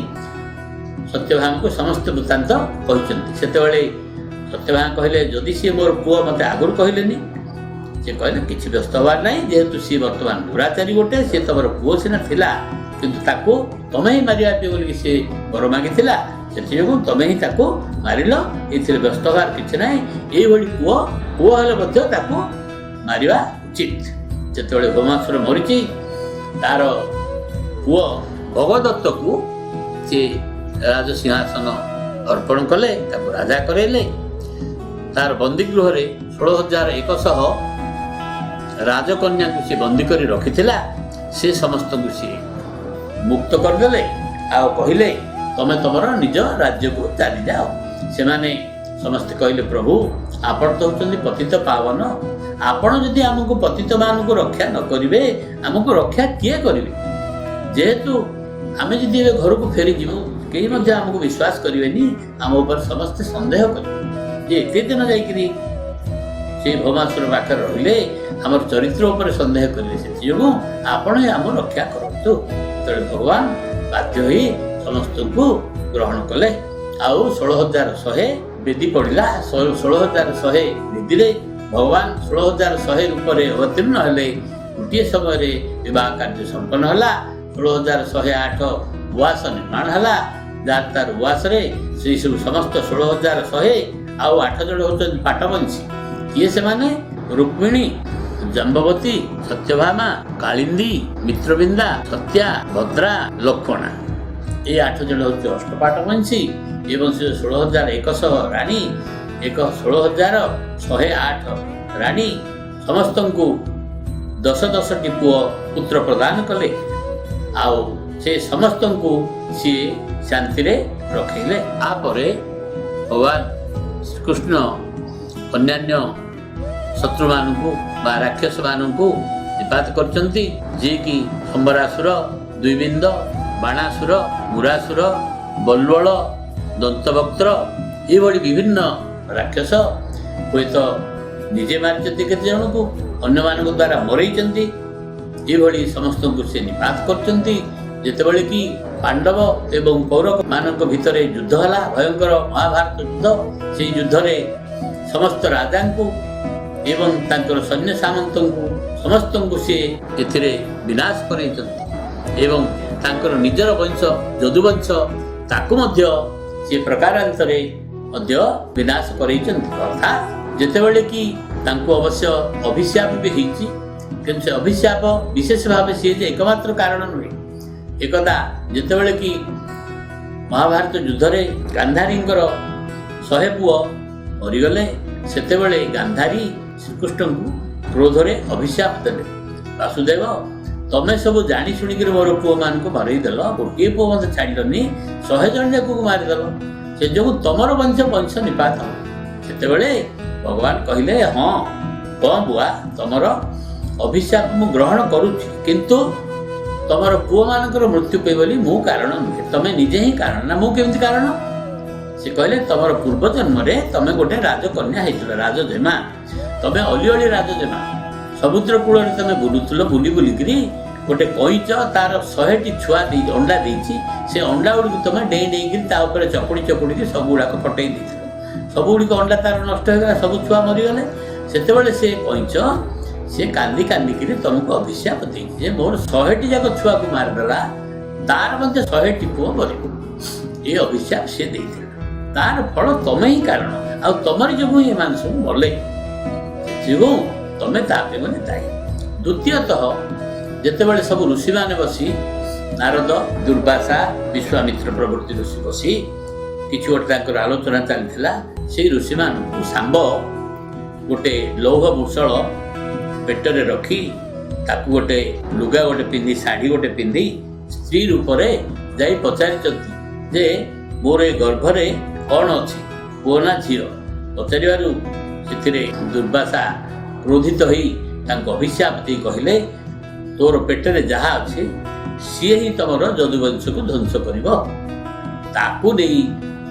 ସତ୍ୟଭାମାଙ୍କୁ ସମସ୍ତ ବୃତ୍ତାନ୍ତ କହିଛନ୍ତି। ସେତେବେଳେ ସତ୍ୟଭାମା କହିଲେ ଯଦି ସିଏ ମୋର ପୁଅ ମୋତେ ଆଗରୁ କହିଲେନି। ସେ କହିଲେ କିଛି ବ୍ୟସ୍ତ ହେବାର ନାହିଁ, ଯେହେତୁ ସିଏ ବର୍ତ୍ତମାନ ଦୁରାଚାରୀ ଗୋଟେ, ସିଏ ତମର ପୁଅ ସିନା ଥିଲା, କିନ୍ତୁ ତାକୁ ତମେ ହିଁ ମାରିବା ପାଇଁ ବୋଲିକି ସିଏ ବର ମାଗିଥିଲା। ସେଥିଯୋଗୁଁ ତମେ ହିଁ ତାକୁ ମାରିଲ। ଏଥିରେ ବ୍ୟସ୍ତ ହେବାର କିଛି ନାହିଁ। ଏଇଭଳି ପୁଅ ହେଲେ ମଧ୍ୟ ତାକୁ ମାରିବା ଉଚିତ। ଯେତେବେଳେ ଭୌମାସୁର ମରିଛି, ତାର ପୁଅ ଭଗଦତ୍ତକୁ ସେ ରାଜସିଂହାସନ ଅର୍ପଣ କଲେ, ତାକୁ ରାଜା କରାଇଲେ। ତାର ବନ୍ଦୀଗୃହରେ 16,100 ରାଜକନ୍ୟାକୁ ସେ ବନ୍ଦୀ କରି ରଖିଥିଲା। ସେ ସମସ୍ତଙ୍କୁ ସିଏ ମୁକ୍ତ କରିଦେଲେ। ଆଉ କହିଲେ ତମେ ତମର ନିଜ ରାଜ୍ୟକୁ ଚାଲିଯାଅ। ସେମାନେ ସମସ୍ତେ କହିଲେ ପ୍ରଭୁ, ଆପଣ ତ ହେଉଛନ୍ତି ପତିତ ପାବନ। ଆପଣ ଯଦି ଆମକୁ ପତିତମାନଙ୍କୁ ରକ୍ଷା ନ କରିବେ, ଆମକୁ ରକ୍ଷା କିଏ କରିବେ? ଯେହେତୁ ଆମେ ଯଦି ଏବେ ଘରକୁ ଫେରିଯିବୁ, କେହି ମଧ୍ୟ ଆମକୁ ବିଶ୍ୱାସ କରିବେନି। ଆମ ଉପରେ ସମସ୍ତେ ସନ୍ଦେହ କରିବେ ଯେ ଏତେ ଦିନ ଯାଇକିରି ସେ ଭୌମାସୁର ପାଖରେ ରହିଲେ, ଆମର ଚରିତ୍ର ଉପରେ ସନ୍ଦେହ କରିବେ। ସେଥିଯୋଗୁଁ ଆପଣ ଆମ ରକ୍ଷା କରନ୍ତୁ। ତେଣୁ ଭଗବାନ ବାଧ୍ୟ ହୋଇ ସମସ୍ତଙ୍କୁ ଗ୍ରହଣ କଲେ। ଆଉ 16,100 ବେଦୀ ପଡ଼ିଲା। 16,100 ବେଦୀରେ ଭଗବାନ 16,100 ରୂପରେ ଅବତୀର୍ଣ୍ଣ ହେଲେ। ଗୋଟିଏ ସମୟରେ ବିବାହ କାର୍ଯ୍ୟ ସମ୍ପନ୍ନ ହେଲା। 16,108 ଉଆସ ନିର୍ମାଣ ହେଲା। ଯାହାର ତାର ଉଆସରେ ସେଇ ସବୁ ସମସ୍ତ 16,100 ଆଉ 8 ଜଣ ହେଉଛନ୍ତି ପାଟବଂଶୀ। କିଏ ସେମାନେ? ରୁକ୍ମିଣୀ, ଜାମ୍ବବତୀ, ସତ୍ୟଭାମା, କାଳିନ୍ଦୀ, ମିତ୍ରବିନ୍ଦା, ସତ୍ୟା, ଭଦ୍ରା, ଲକ୍ଷ୍ମଣା। এই 8 ଜଣ ହେଉଛି ଅଷ୍ଟପାଟବଂଶୀ। ଏବଂ ସେ 16,100 ରାଣୀ, 16,108 ରାଣୀ ସମସ୍ତଙ୍କୁ 10-10ଟି ପୁତ୍ର ପ୍ରଦାନ କଲେ। ଆଉ ସେ ସମସ୍ତଙ୍କୁ ସିଏ ଶାନ୍ତିରେ ରଖେଇଲେ। ତାପରେ ଭଗବାନ ଶ୍ରୀକୃଷ୍ଣ ଅନ୍ୟାନ୍ୟ ଶତ୍ରୁମାନଙ୍କୁ ବା ରାକ୍ଷସମାନଙ୍କୁ ନିପାତ କରିଛନ୍ତି, ଯିଏକି ସମ୍ବରାସୁର, ଦ୍ୱିବିନ୍ଦ, ବାଣାସୁର, ମୁରାସୁର, ବଲ୍ୱଳ, ଦନ୍ତବକ୍ତ୍ର ଏଭଳି ବିଭିନ୍ନ ରାକ୍ଷସ ହୁଏତ ନିଜେ ମାରିଛନ୍ତି କେତେ ଜଣଙ୍କୁ, ଅନ୍ୟମାନଙ୍କ ଦ୍ୱାରା ମରେଇଛନ୍ତି। ଏଭଳି ସମସ୍ତଙ୍କୁ ସେ ନିପାତ କରିଛନ୍ତି। ଯେତେବେଳେ କି ପାଣ୍ଡବ ଏବଂ କୌରବ ମାନଙ୍କ ଭିତରେ ଯୁଦ୍ଧ ହେଲା, ଭୟଙ୍କର ମହାଭାରତ ଯୁଦ୍ଧ, ସେହି ଯୁଦ୍ଧରେ ସମସ୍ତ ରାଜାଙ୍କୁ ଏବଂ ତାଙ୍କର ସୈନ୍ୟ ସାମନ୍ତଙ୍କୁ ସମସ୍ତଙ୍କୁ ସେ ଏଥିରେ ବିନାଶ କରାଇଛନ୍ତି ଏବଂ ତାଙ୍କର ନିଜର ବଂଶ ଯଦୁବଂଶ ତାକୁ ମଧ୍ୟ ସେ ପ୍ରକାରାନ୍ତରେ ମଧ୍ୟ ବିନାଶ କରାଇଛନ୍ତି। ଅର୍ଥାତ୍ ଯେତେବେଳେ କି ତାଙ୍କୁ ଅବଶ୍ୟ ଅଭିଶାପ ବି ହେଇଛି, କିନ୍ତୁ ସେ ଅଭିଶାପ ବିଶେଷ ଭାବେ ସିଏ ଯେ ଏକମାତ୍ର କାରଣ ନୁହେଁ। ଏକଦା ଯେତେବେଳେ କି ମହାଭାରତ ଯୁଦ୍ଧରେ ଗାନ୍ଧାରୀଙ୍କର 100 ପୁଅ ମରିଗଲେ, ସେତେବେଳେ ଗାନ୍ଧାରୀ ଶ୍ରୀକୃଷ୍ଣଙ୍କୁ କ୍ରୋଧରେ ଅଭିଶାପ ଦେଲେ, ବାସୁଦେବ ତମେ ସବୁ ଜାଣି ଶୁଣିକିରି ମୋର ପୁଅମାନଙ୍କୁ ମରେଇଦେଲ, ଗୋଟିଏ ପୁଅ ମଧ୍ୟ ଛାଡ଼ିଲନି, 100 ଜଣ ଯାକକୁ ମାରିଦେଲ, ସେ ଯୋଗୁଁ ତମର ବଂଶ ନିପାତ ହେବ। ସେତେବେଳେ ଭଗବାନ କହିଲେ, ହଁ କଣ ବୁଆ, ତମର ଅଭିଶାପ ମୁଁ ଗ୍ରହଣ କରୁଛି, କିନ୍ତୁ ତମର ପୁଅମାନଙ୍କର ମୃତ୍ୟୁ ପାଇଁ ବୋଲି ମୁଁ କାରଣ ନୁହେଁ, ତମେ ନିଜେ ହିଁ କାରଣ। ନା ମୁଁ କେମିତି କାରଣ? ସେ କହିଲେ, ତମର ପୂର୍ବ ଜନ୍ମରେ ତମେ ଗୋଟେ ରାଜକନ୍ୟା ହେଇଥିଲ, ରାଜଜେମା। ତମେ ଅଲିଅଳି ରାଜଜେମା, ସମୁଦ୍ର କୂଳରେ ତମେ ବୁଲୁଥିଲ, ବୁଲିକିରି ଗୋଟେ କଇଁଚ ତାର 100ଟି ଛୁଆ ଅଣ୍ଡା ଦେଇଛି, ସେ ଅଣ୍ଡା ଗୁଡ଼ିକୁ ତମେ ଡେଇଁକିରି ତା ଉପରେ ଚକୁଡ଼ିକି ସବୁ ଗୁଡ଼ାକ ଫଟେଇ ଦେଇଥିଲ। ସବୁ ଗୁଡ଼ିକ ଅଣ୍ଡା ତାର ନଷ୍ଟ ହେଇଗଲା, ସବୁ ଛୁଆ ମରିଗଲେ। ସେତେବେଳେ ସେ କଇଁଚ ସେ କାନ୍ଦିକିରି ତମକୁ ଅଭିଶାପ ଦେଇଛି ଯେ ମୋର 100ଟି ଯାକ ଛୁଆକୁ ମାରିଦେଲା, ତାର ମଧ୍ୟ 100ଟି ପୁଅ ମରିବ। ଏ ଅଭିଶାପ ସେ ଦେଇଥିଲା, ତାର ଫଳ ତମେ ହିଁ କାରଣ, ଆଉ ତମରି ଯୋଗୁଁ ଏମାନେ ସବୁ ମଲେ, ଯୋଗୁଁ ତମେ ତା ପାଇଁ ମାନେ ଦାୟୀ। ଦ୍ୱିତୀୟତଃ ଯେତେବେଳେ ସବୁ ଋଷିମାନେ ବସି, ନାରଦ, ଦୁର୍ବାସା, ବିଶ୍ୱାମିତ୍ର ପ୍ରଭୃତି ଋଷି ବସି କିଛି ଗୋଟେ ତାଙ୍କର ଆଲୋଚନା ଚାଲିଥିଲା, ସେଇ ଋଷିମାନଙ୍କୁ ଶାମ୍ବ ଗୋଟେ ଲୌହ ମୂଷଳ ପେଟରେ ରଖି ତାକୁ ଗୋଟେ ଲୁଗା ଗୋଟେ ପିନ୍ଧି, ଶାଢ଼ୀ ଗୋଟେ ପିନ୍ଧି ସ୍ତ୍ରୀ ରୂପରେ ଯାଇ ପଚାରିଛନ୍ତି ଯେ ମୋର ଏ ଗର୍ଭରେ କ'ଣ ଅଛି, ପୁଅ ନା ଝିଅ? ପଚାରିବାରୁ ସେଥିରେ ଦୁର୍ବାସା କ୍ରୋଧିତ ହୋଇ ତାଙ୍କୁ ଅଭିଶାପ ଦେଇ କହିଲେ, ତୋର ପେଟରେ ଯାହା ଅଛି ସିଏ ହିଁ ତମର ଯଦୁବଂଶକୁ ଧ୍ୱଂସ କରିବ। ତାକୁ ନେଇ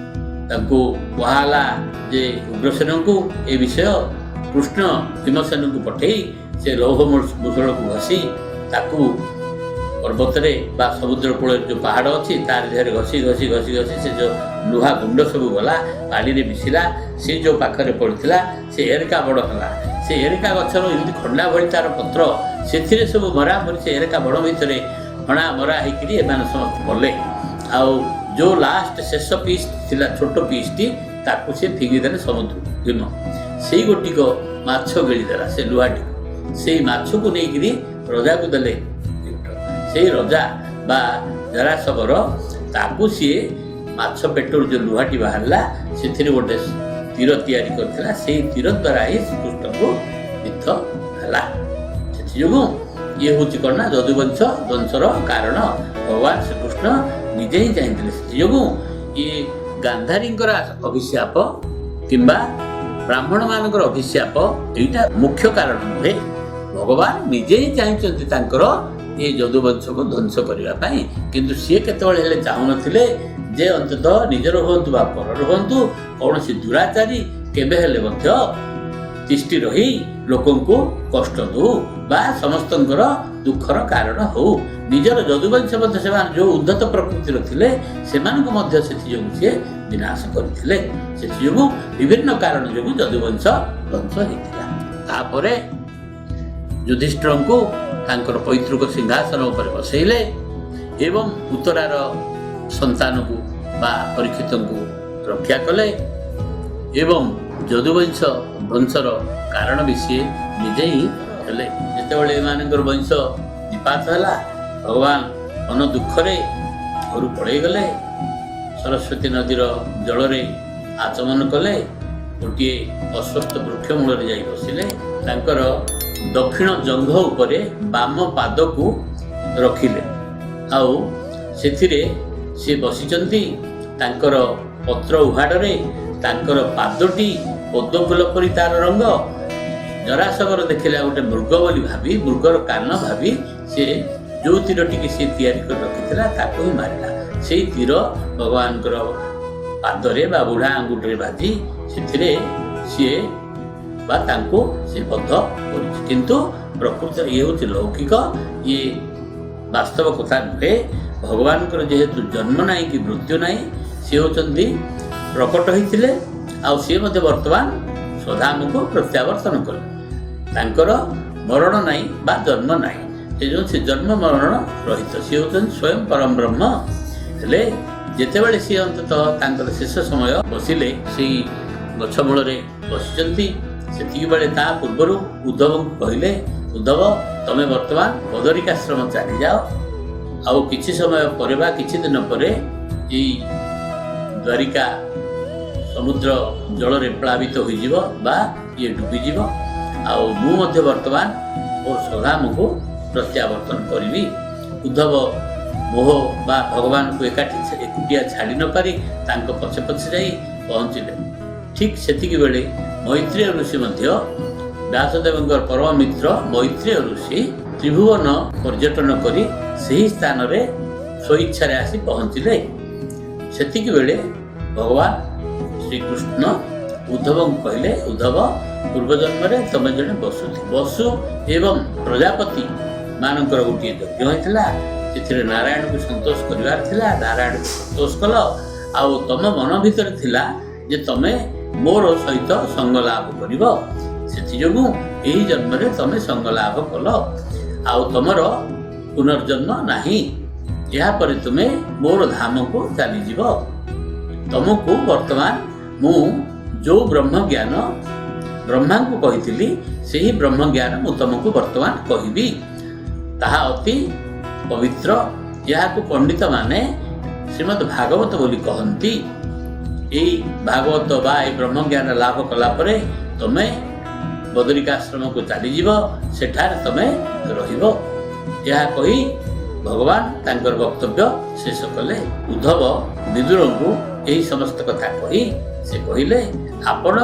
ତାଙ୍କୁ କୁହାହେଲା ଯେ ଉଗ୍ରସେନଙ୍କୁ ଏ ବିଷୟ କୃଷ୍ଣ ଭୀମସେନଙ୍କୁ ପଠେଇ ସେ ଲୌହ ମୂଷଳକୁ ଘଷି ତାକୁ ପର୍ବତରେ ବା ସମୁଦ୍ର କୂଳରେ ଯେଉଁ ପାହାଡ଼ ଅଛି ତାର ଦେହରେ ଘଷି ସେ ଯେଉଁ ଲୁହା ଗୁଣ୍ଡ ସବୁ ଗଲା, ପାଣିରେ ମିଶିଲା, ସେ ଯେଉଁ ପାଖରେ ପଡ଼ିଥିଲା ସେ ଏରେକା ବଡ଼ ହେଲା। ସେ ଏରେକା ଗଛର ଏମିତି ଖଣ୍ଡା ଭଳି ତାର ପତ୍ର, ସେଥିରେ ସବୁ ମରା ମରି ସେ ଏରେକା ବଡ଼ ଭିତରେ ହଣା ମରା ହେଇକିରି ଏମାନେ ସମସ୍ତେ ମଲେ। ଆଉ ଯେଉଁ ଲାଷ୍ଟ ଶେଷ ପିସ୍ ଥିଲା, ଛୋଟ ପିସ୍ଟି, ତାକୁ ସେ ଫିଙ୍ଗିଦେଲେ ସମୁଦ୍ର ଭୀମ। ସେଇ ଗୋଟିକ ମାଛ ଗିଳିଦେଲା ସେ ଲୁହାଟି, ସେଇ ମାଛକୁ ନେଇକିରି ରଜାକୁ ଦେଲେ। ସେଇ ରଜା ବା ଜରାସବର ତାକୁ ସିଏ ମାଛ ପେଟରୁ ଯେଉଁ ଲୁହାଟି ବାହାରିଲା ସେଥିରେ ଗୋଟେ ତୀର ତିଆରି କରିଥିଲା, ସେଇ ତୀର ଦ୍ୱାରା ହିଁ ଶ୍ରୀକୃଷ୍ଣଙ୍କୁ ଯୁଦ୍ଧ ହେଲା। ସେଥିଯୋଗୁଁ ଇଏ ହେଉଛି କ'ଣ ନା ଯଦୁବଂଶ ଧ୍ୱଂସର କାରଣ ଭଗବାନ ଶ୍ରୀକୃଷ୍ଣ ନିଜେ ହିଁ ଚାହିଁଥିଲେ। ସେଥିଯୋଗୁଁ ଇଏ ଗାନ୍ଧାରୀଙ୍କର ଅଭିଶାପ କିମ୍ବା ବ୍ରାହ୍ମଣମାନଙ୍କର ଅଭିଶାପ ଏଇଟା ମୁଖ୍ୟ କାରଣ ନୁହେଁ, ଭଗବାନ ନିଜେ ହିଁ ଚାହିଁଛନ୍ତି ତାଙ୍କର ଏ ଯଦୁବଂଶକୁ ଧ୍ୱଂସ କରିବା ପାଇଁ। କିନ୍ତୁ ସିଏ କେତେବେଳେ ହେଲେ ଚାହୁଁନଥିଲେ ଯେ ଅନ୍ତତଃ ନିଜର ହୁଅନ୍ତୁ ବା ପରର ହୁଅନ୍ତୁ କୌଣସି ଦୁରାଚାରୀ କେବେ ହେଲେ ମଧ୍ୟ ତିଷ୍ଠି ରହି ଲୋକଙ୍କୁ କଷ୍ଟ ଦେଉ ବା ସମସ୍ତଙ୍କର ଦୁଃଖର କାରଣ ହଉ। ନିଜର ଯଦୁବଂଶ ମଧ୍ୟ ସେମାନେ ଯେଉଁ ଉଦ୍ଧତ ପ୍ରକୃତିର ଥିଲେ ସେମାନଙ୍କୁ ମଧ୍ୟ ସେଥିଯୋଗୁଁ ସିଏ ବିନାଶ କରିଥିଲେ। ସେଥିଯୋଗୁଁ ବିଭିନ୍ନ କାରଣ ଯୋଗୁଁ ଯଦୁବଂଶ ଧ୍ୱଂସ ହେଇଥିଲା। ତାପରେ ଯୁଧିଷ୍ଠିରଙ୍କୁ ତାଙ୍କର ପୈତୃକ ସିଂହାସନ ଉପରେ ବସେଇଲେ ଏବଂ ଉତ୍ତରାର ସନ୍ତାନକୁ ବା ପରୀକ୍ଷିତଙ୍କୁ ରକ୍ଷା କଲେ ଏବଂ ଯଦୁବଂଶ ବଂଶର କାରଣ ବି ସିଏ ନିଜେ ହିଁ ହେଲେ। ଯେତେବେଳେ ଏମାନଙ୍କର ବଂଶ ନିପାତ ହେଲା, ଭଗବାନ ମନ ଦୁଃଖରେ ଘରୁ ପଳେଇଗଲେ, ସରସ୍ୱତୀ ନଦୀର ଜଳରେ ଆଚମନ କଲେ, ଗୋଟିଏ ଅଶ୍ୱତ୍ଥ ବୃକ୍ଷ ମୂଳରେ ଯାଇ ବସିଲେ, ତାଙ୍କର ଦକ୍ଷିଣ ଜଙ୍ଘ ଉପରେ ବାମ ପାଦକୁ ରଖିଲେ, ଆଉ ସେଥିରେ ସେ ବସିଛନ୍ତି। ତାଙ୍କର ପତ୍ର ଉହାଡ଼ରେ ତାଙ୍କର ପାଦଟି ପଦ୍ମ ଫୁଲ ପରି ତାର ରଙ୍ଗ। ଜରାସବର ଦେଖିଲା ଗୋଟେ ମୃଗ ବୋଲି ଭାବି, ମୃଗର କାନ ଭାବି ସେ ଯେଉଁ ତୀରଟିକି ସେ ତିଆରି କରି ରଖିଥିଲା ତାକୁ ହିଁ ମାରିଲା। ସେଇ ତୀର ଭଗବାନଙ୍କର ପାଦରେ ବା ବୁଢ଼ା ଆଙ୍ଗୁଠିରେ ବାଜି ସେଥିରେ ସିଏ ବା ତାଙ୍କୁ ସେ ବଦ୍ଧ କରୁଛି। କିନ୍ତୁ ପ୍ରକୃତରେ ଇଏ ହେଉଛି ଲୌକିକ, ଇଏ ବାସ୍ତବ କଥା ନୁହେଁ। ଭଗବାନଙ୍କର ଯେହେତୁ ଜନ୍ମ ନାହିଁ କି ମୃତ୍ୟୁ ନାହିଁ, ସିଏ ହେଉଛନ୍ତି ପ୍ରକଟ ହୋଇଥିଲେ, ଆଉ ସିଏ ମଧ୍ୟ ବର୍ତ୍ତମାନ ସ୍ୱଧାମକୁ ପ୍ରତ୍ୟାବର୍ତ୍ତନ କଲେ। ତାଙ୍କର ମରଣ ନାହିଁ ବା ଜନ୍ମ ନାହିଁ, ସେ ଜନ୍ମ ମରଣ ରହିତ, ସିଏ ହେଉଛନ୍ତି ସ୍ୱୟଂ ପରମ ବ୍ରହ୍ମ। ହେଲେ ଯେତେବେଳେ ସିଏ ଅନ୍ତତଃ ତାଙ୍କର ଶେଷ ସମୟ ବସିଲେ, ସେଇ ଗଛ ମୂଳରେ ବସିଛନ୍ତି, ସେତିକି ବେଳେ ତା ପୂର୍ବରୁ ଉଦ୍ଧବଙ୍କୁ କହିଲେ, ଉଦ୍ଧବ ତମେ ବର୍ତ୍ତମାନ ବଦରିକାଶ୍ରମ ଚାଲିଯାଅ, ଆଉ କିଛି ସମୟ ପରେ ବା କିଛି ଦିନ ପରେ ଏଇ ଦ୍ୱାରିକା ସମୁଦ୍ର ଜଳରେ ପ୍ଳାବିତ ହୋଇଯିବ ବା ଇଏ ଡୁବିଯିବ, ଆଉ ମୁଁ ମଧ୍ୟ ବର୍ତ୍ତମାନ ମୋ ସ୍ୱଧାମକୁ ପ୍ରତ୍ୟାବର୍ତ୍ତନ କରିବି। ଉଦ୍ଧବ ମୋହ ବା ଭଗବାନଙ୍କୁ ଏକୁଟିଆ ଛାଡ଼ି ନପାରି ତାଙ୍କ ପଛେ ପଛେ ଯାଇ ପହଞ୍ଚିଲେ। ଠିକ୍ ସେତିକି ବେଳେ ମୈତ୍ରେୟ ଋଷି ମଧ୍ୟ, ବ୍ୟାସଦେବଙ୍କର ପରମ ମିତ୍ର ମୈତ୍ରେୟ ଋଷି ତ୍ରିଭୁବନ ପର୍ଯ୍ୟଟନ କରି ସେହି ସ୍ଥାନରେ ସ୍ୱଇଚ୍ଛାରେ ଆସି ପହଞ୍ଚିଲେ। ସେତିକି ବେଳେ ଭଗବାନ ଶ୍ରୀକୃଷ୍ଣ ଉଦ୍ଧବଙ୍କୁ କହିଲେ, ଉଦ୍ଧବ ପୂର୍ବଜନ୍ମରେ ତମେ ଜଣେ ବସୁ ଏବଂ ପ୍ରଜାପତି ମାନଙ୍କର ଗୋଟିଏ ଯଜ୍ଞ ହୋଇଥିଲା, ସେଥିରେ ନାରାୟଣକୁ ସନ୍ତୋଷ କରିବାର ଥିଲା, ନାରାୟଣକୁ ସନ୍ତୋଷ କଲ, ଆଉ ତମ ମନ ଭିତରେ ଥିଲା ଯେ ତମେ ମୋର ସହିତ ସଙ୍ଗ ଲାଭ କରିବ, ସେଥିଯୋଗୁଁ ଏହି ଜନ୍ମରେ ତମେ ସଙ୍ଗ ଲାଭ କଲ, ଆଉ ତମର ପୁନର୍ଜନ୍ମ ନାହିଁ। ଏହାପରେ ତୁମେ ମୋର ଧାମକୁ ଚାଲିଯିବ। ତମକୁ ବର୍ତ୍ତମାନ ମୁଁ ଯେଉଁ ବ୍ରହ୍ମଜ୍ଞାନ ବ୍ରହ୍ମାଙ୍କୁ କହିଥିଲି, ସେହି ବ୍ରହ୍ମଜ୍ଞାନ ମୁଁ ତମକୁ ବର୍ତ୍ତମାନ କହିବି। ତାହା ଅତି ପବିତ୍ର। ଏହାକୁ ପଣ୍ଡିତମାନେ ଶ୍ରୀମଦ୍ ଭାଗବତ ବୋଲି କହନ୍ତି। ଏହି ଭାଗବତ ବା ଏହି ବ୍ରହ୍ମଜ୍ଞାନ ଲାଭ କଲା ପରେ ତମେ ବଦରିକାଶ୍ରମକୁ ଚାଲିଯିବ, ସେଠାରେ ତମେ ରହିବ। ଏହା କହି ଭଗବାନ ତାଙ୍କର ବକ୍ତବ୍ୟ ଶେଷ କଲେ। ଉଦ୍ଧବ ବିଦୁରଙ୍କୁ ଏହି ସମସ୍ତ କଥା କହି ସେ କହିଲେ, ଆପଣ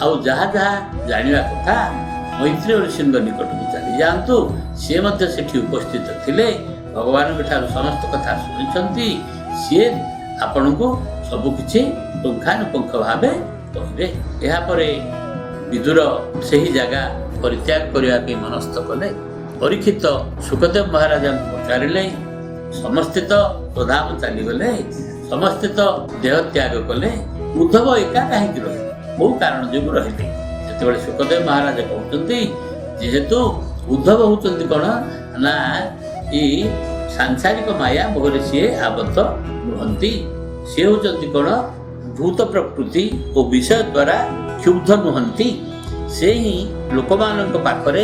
ଆଉ ଯାହା ଯାହା ଜାଣିବା କଥା ମୈତ୍ରେୟ ଋଷିଙ୍କ ନିକଟକୁ ଚାଲିଯାଆନ୍ତୁ। ସିଏ ମଧ୍ୟ ସେଠି ଉପସ୍ଥିତ ଥିଲେ, ଭଗବାନଙ୍କ ଠାରୁ ସମସ୍ତ କଥା ଶୁଣିଛନ୍ତି। ସିଏ ଆପଣଙ୍କୁ ସବୁକିଛି ପୁଙ୍ଖାନୁପୁଙ୍ଖ ଭାବେ କହିବେ। ଏହାପରେ ବିଦୁର ସେହି ଜାଗା ପରିତ୍ୟାଗ କରିବା ପାଇଁ ମନସ୍ଥ କଲେ। ପରୀକ୍ଷିତ ସୁଖଦେବ ମହାରାଜାଙ୍କୁ ପଚାରିଲେ, ସମସ୍ତେ ତ ସ୍ୱଧାମ ଚାଲିଗଲେ, ସମସ୍ତେ ତ ଦେହ ତ୍ୟାଗ କଲେ, ଉଦ୍ଧବ ଏକା କାହିଁକି ରହିଲେ, କୋଉ କାରଣ ଯୋଗୁଁ ରହିଲେ? ସେତେବେଳେ ସୁଖଦେବ ମହାରାଜ କହୁଛନ୍ତି, ଯେହେତୁ ଉଦ୍ଧବ ହେଉଛନ୍ତି କ'ଣ ନା ଏଇ ସାଂସାରିକ ମାୟା ମୋହରେ ସିଏ ଆବଦ୍ଧ ନୁହନ୍ତି। ସିଏ ହେଉଛନ୍ତି କ'ଣ ଭୂତ ପ୍ରକୃତି ଓ ବିଷୟ ଦ୍ୱାରା କ୍ଷୁବ୍ଧ ନୁହନ୍ତି। ସେ ହିଁ ଲୋକମାନଙ୍କ ପାଖରେ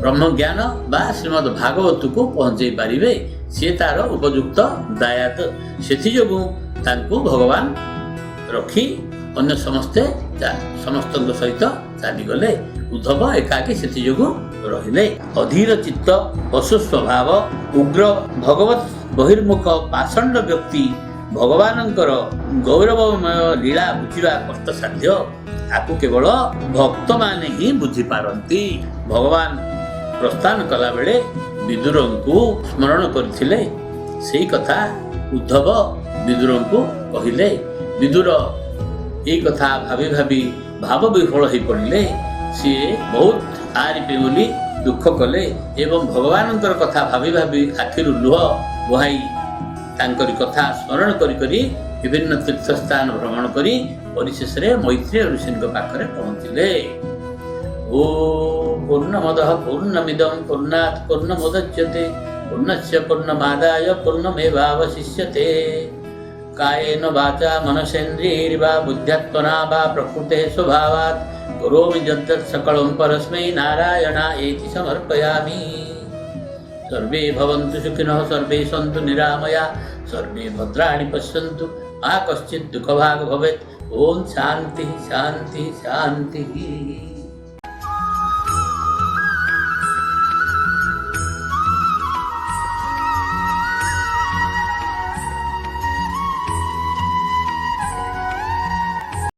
ବ୍ରହ୍ମଜ୍ଞାନ ବା ଶ୍ରୀମଦ୍ ଭାଗବତକୁ ପହଞ୍ଚେଇ ପାରିବେ। ସିଏ ତାର ଉପଯୁକ୍ତ ଦାୟାଦ। ସେଥିଯୋଗୁଁ ତାଙ୍କୁ ଭଗବାନ ରଖି ଅନ୍ୟ ସମସ୍ତଙ୍କ ସହିତ ଚାଲିଗଲେ। ଉଦ୍ଧବ ଏକାକୀ ସେଥିଯୋଗୁଁ ରହିଲେ। ଅଧୀର ଚିତ୍ତ, ପଶୁ ସ୍ୱଭାବ, ଉଗ୍ର ଭଗବତ ବହିର୍ମୁଖ ପାଷଣ୍ଡ ବ୍ୟକ୍ତି ଭଗବାନଙ୍କର ଗୌରବମୟ ଲୀଳା ବୁଝିବା କଷ୍ଟସାଧ୍ୟ। ତାକୁ କେବଳ ଭକ୍ତମାନେ ହିଁ ବୁଝିପାରନ୍ତି। ଭଗବାନ ପ୍ରସ୍ଥାନ କଲାବେଳେ ବିଦୁରଙ୍କୁ ସ୍ମରଣ କରିଥିଲେ। ସେଇ କଥା ଉଦ୍ଧବ ବିଦୁରଙ୍କୁ କହିଲେ। ବିଦୁର ଏଇ କଥା ଭାବି ଭାବି ଭାବ ବିହ୍ୱଳ ହୋଇ ପଡ଼ିଲେ। ସିଏ ବହୁତ ଆରିପେ ବୋଲି ଦୁଃଖ କଲେ ଏବଂ ଭଗବାନଙ୍କର କଥା ଭାବି ଭାବି ଆଖିରୁ ଲୁହ ବୁହାଇ ତାଙ୍କରି କଥା ସ୍ମରଣ କରି କରି ବିଭିନ୍ନ ତୀର୍ଥସ୍ଥାନ ଭ୍ରମଣ କରି ପରିଶେଷରେ ମୈତ୍ରେୟ ଋଷିଙ୍କ ପାଖରେ ପହଞ୍ଚିଲେ। ଓମ୍ ପୂର୍ଣ୍ଣମଦଃ ପୂର୍ଣ୍ଣମିଦଂ ପୂର୍ଣ୍ଣାତ୍ ପୂର୍ଣ୍ଣମୁଦଚ୍ୟତେ ପୂର୍ଣ୍ଣସ୍ୟ ପୂର୍ଣ୍ଣମାଦାୟ ପୂର୍ଣ୍ଣମେବାବଶିଷ୍ୟତେ। कायेन वाचा मनसेन्द्रियैर्वा बुद्ध्यात्मना वा प्रकृतेः स्वभावात् करोमि यद्यत् सकलं परस्मै नारायणायेति समर्पयामि। सर्वे भवन्तु सुखिनः, सर्वे सन्तु निरामया, सर्वे भद्राणि पश्यन्तु, मा कश्चित् दुःखभाग् भवेत्। ओम शान्तिः शान्तिः शान्तिः।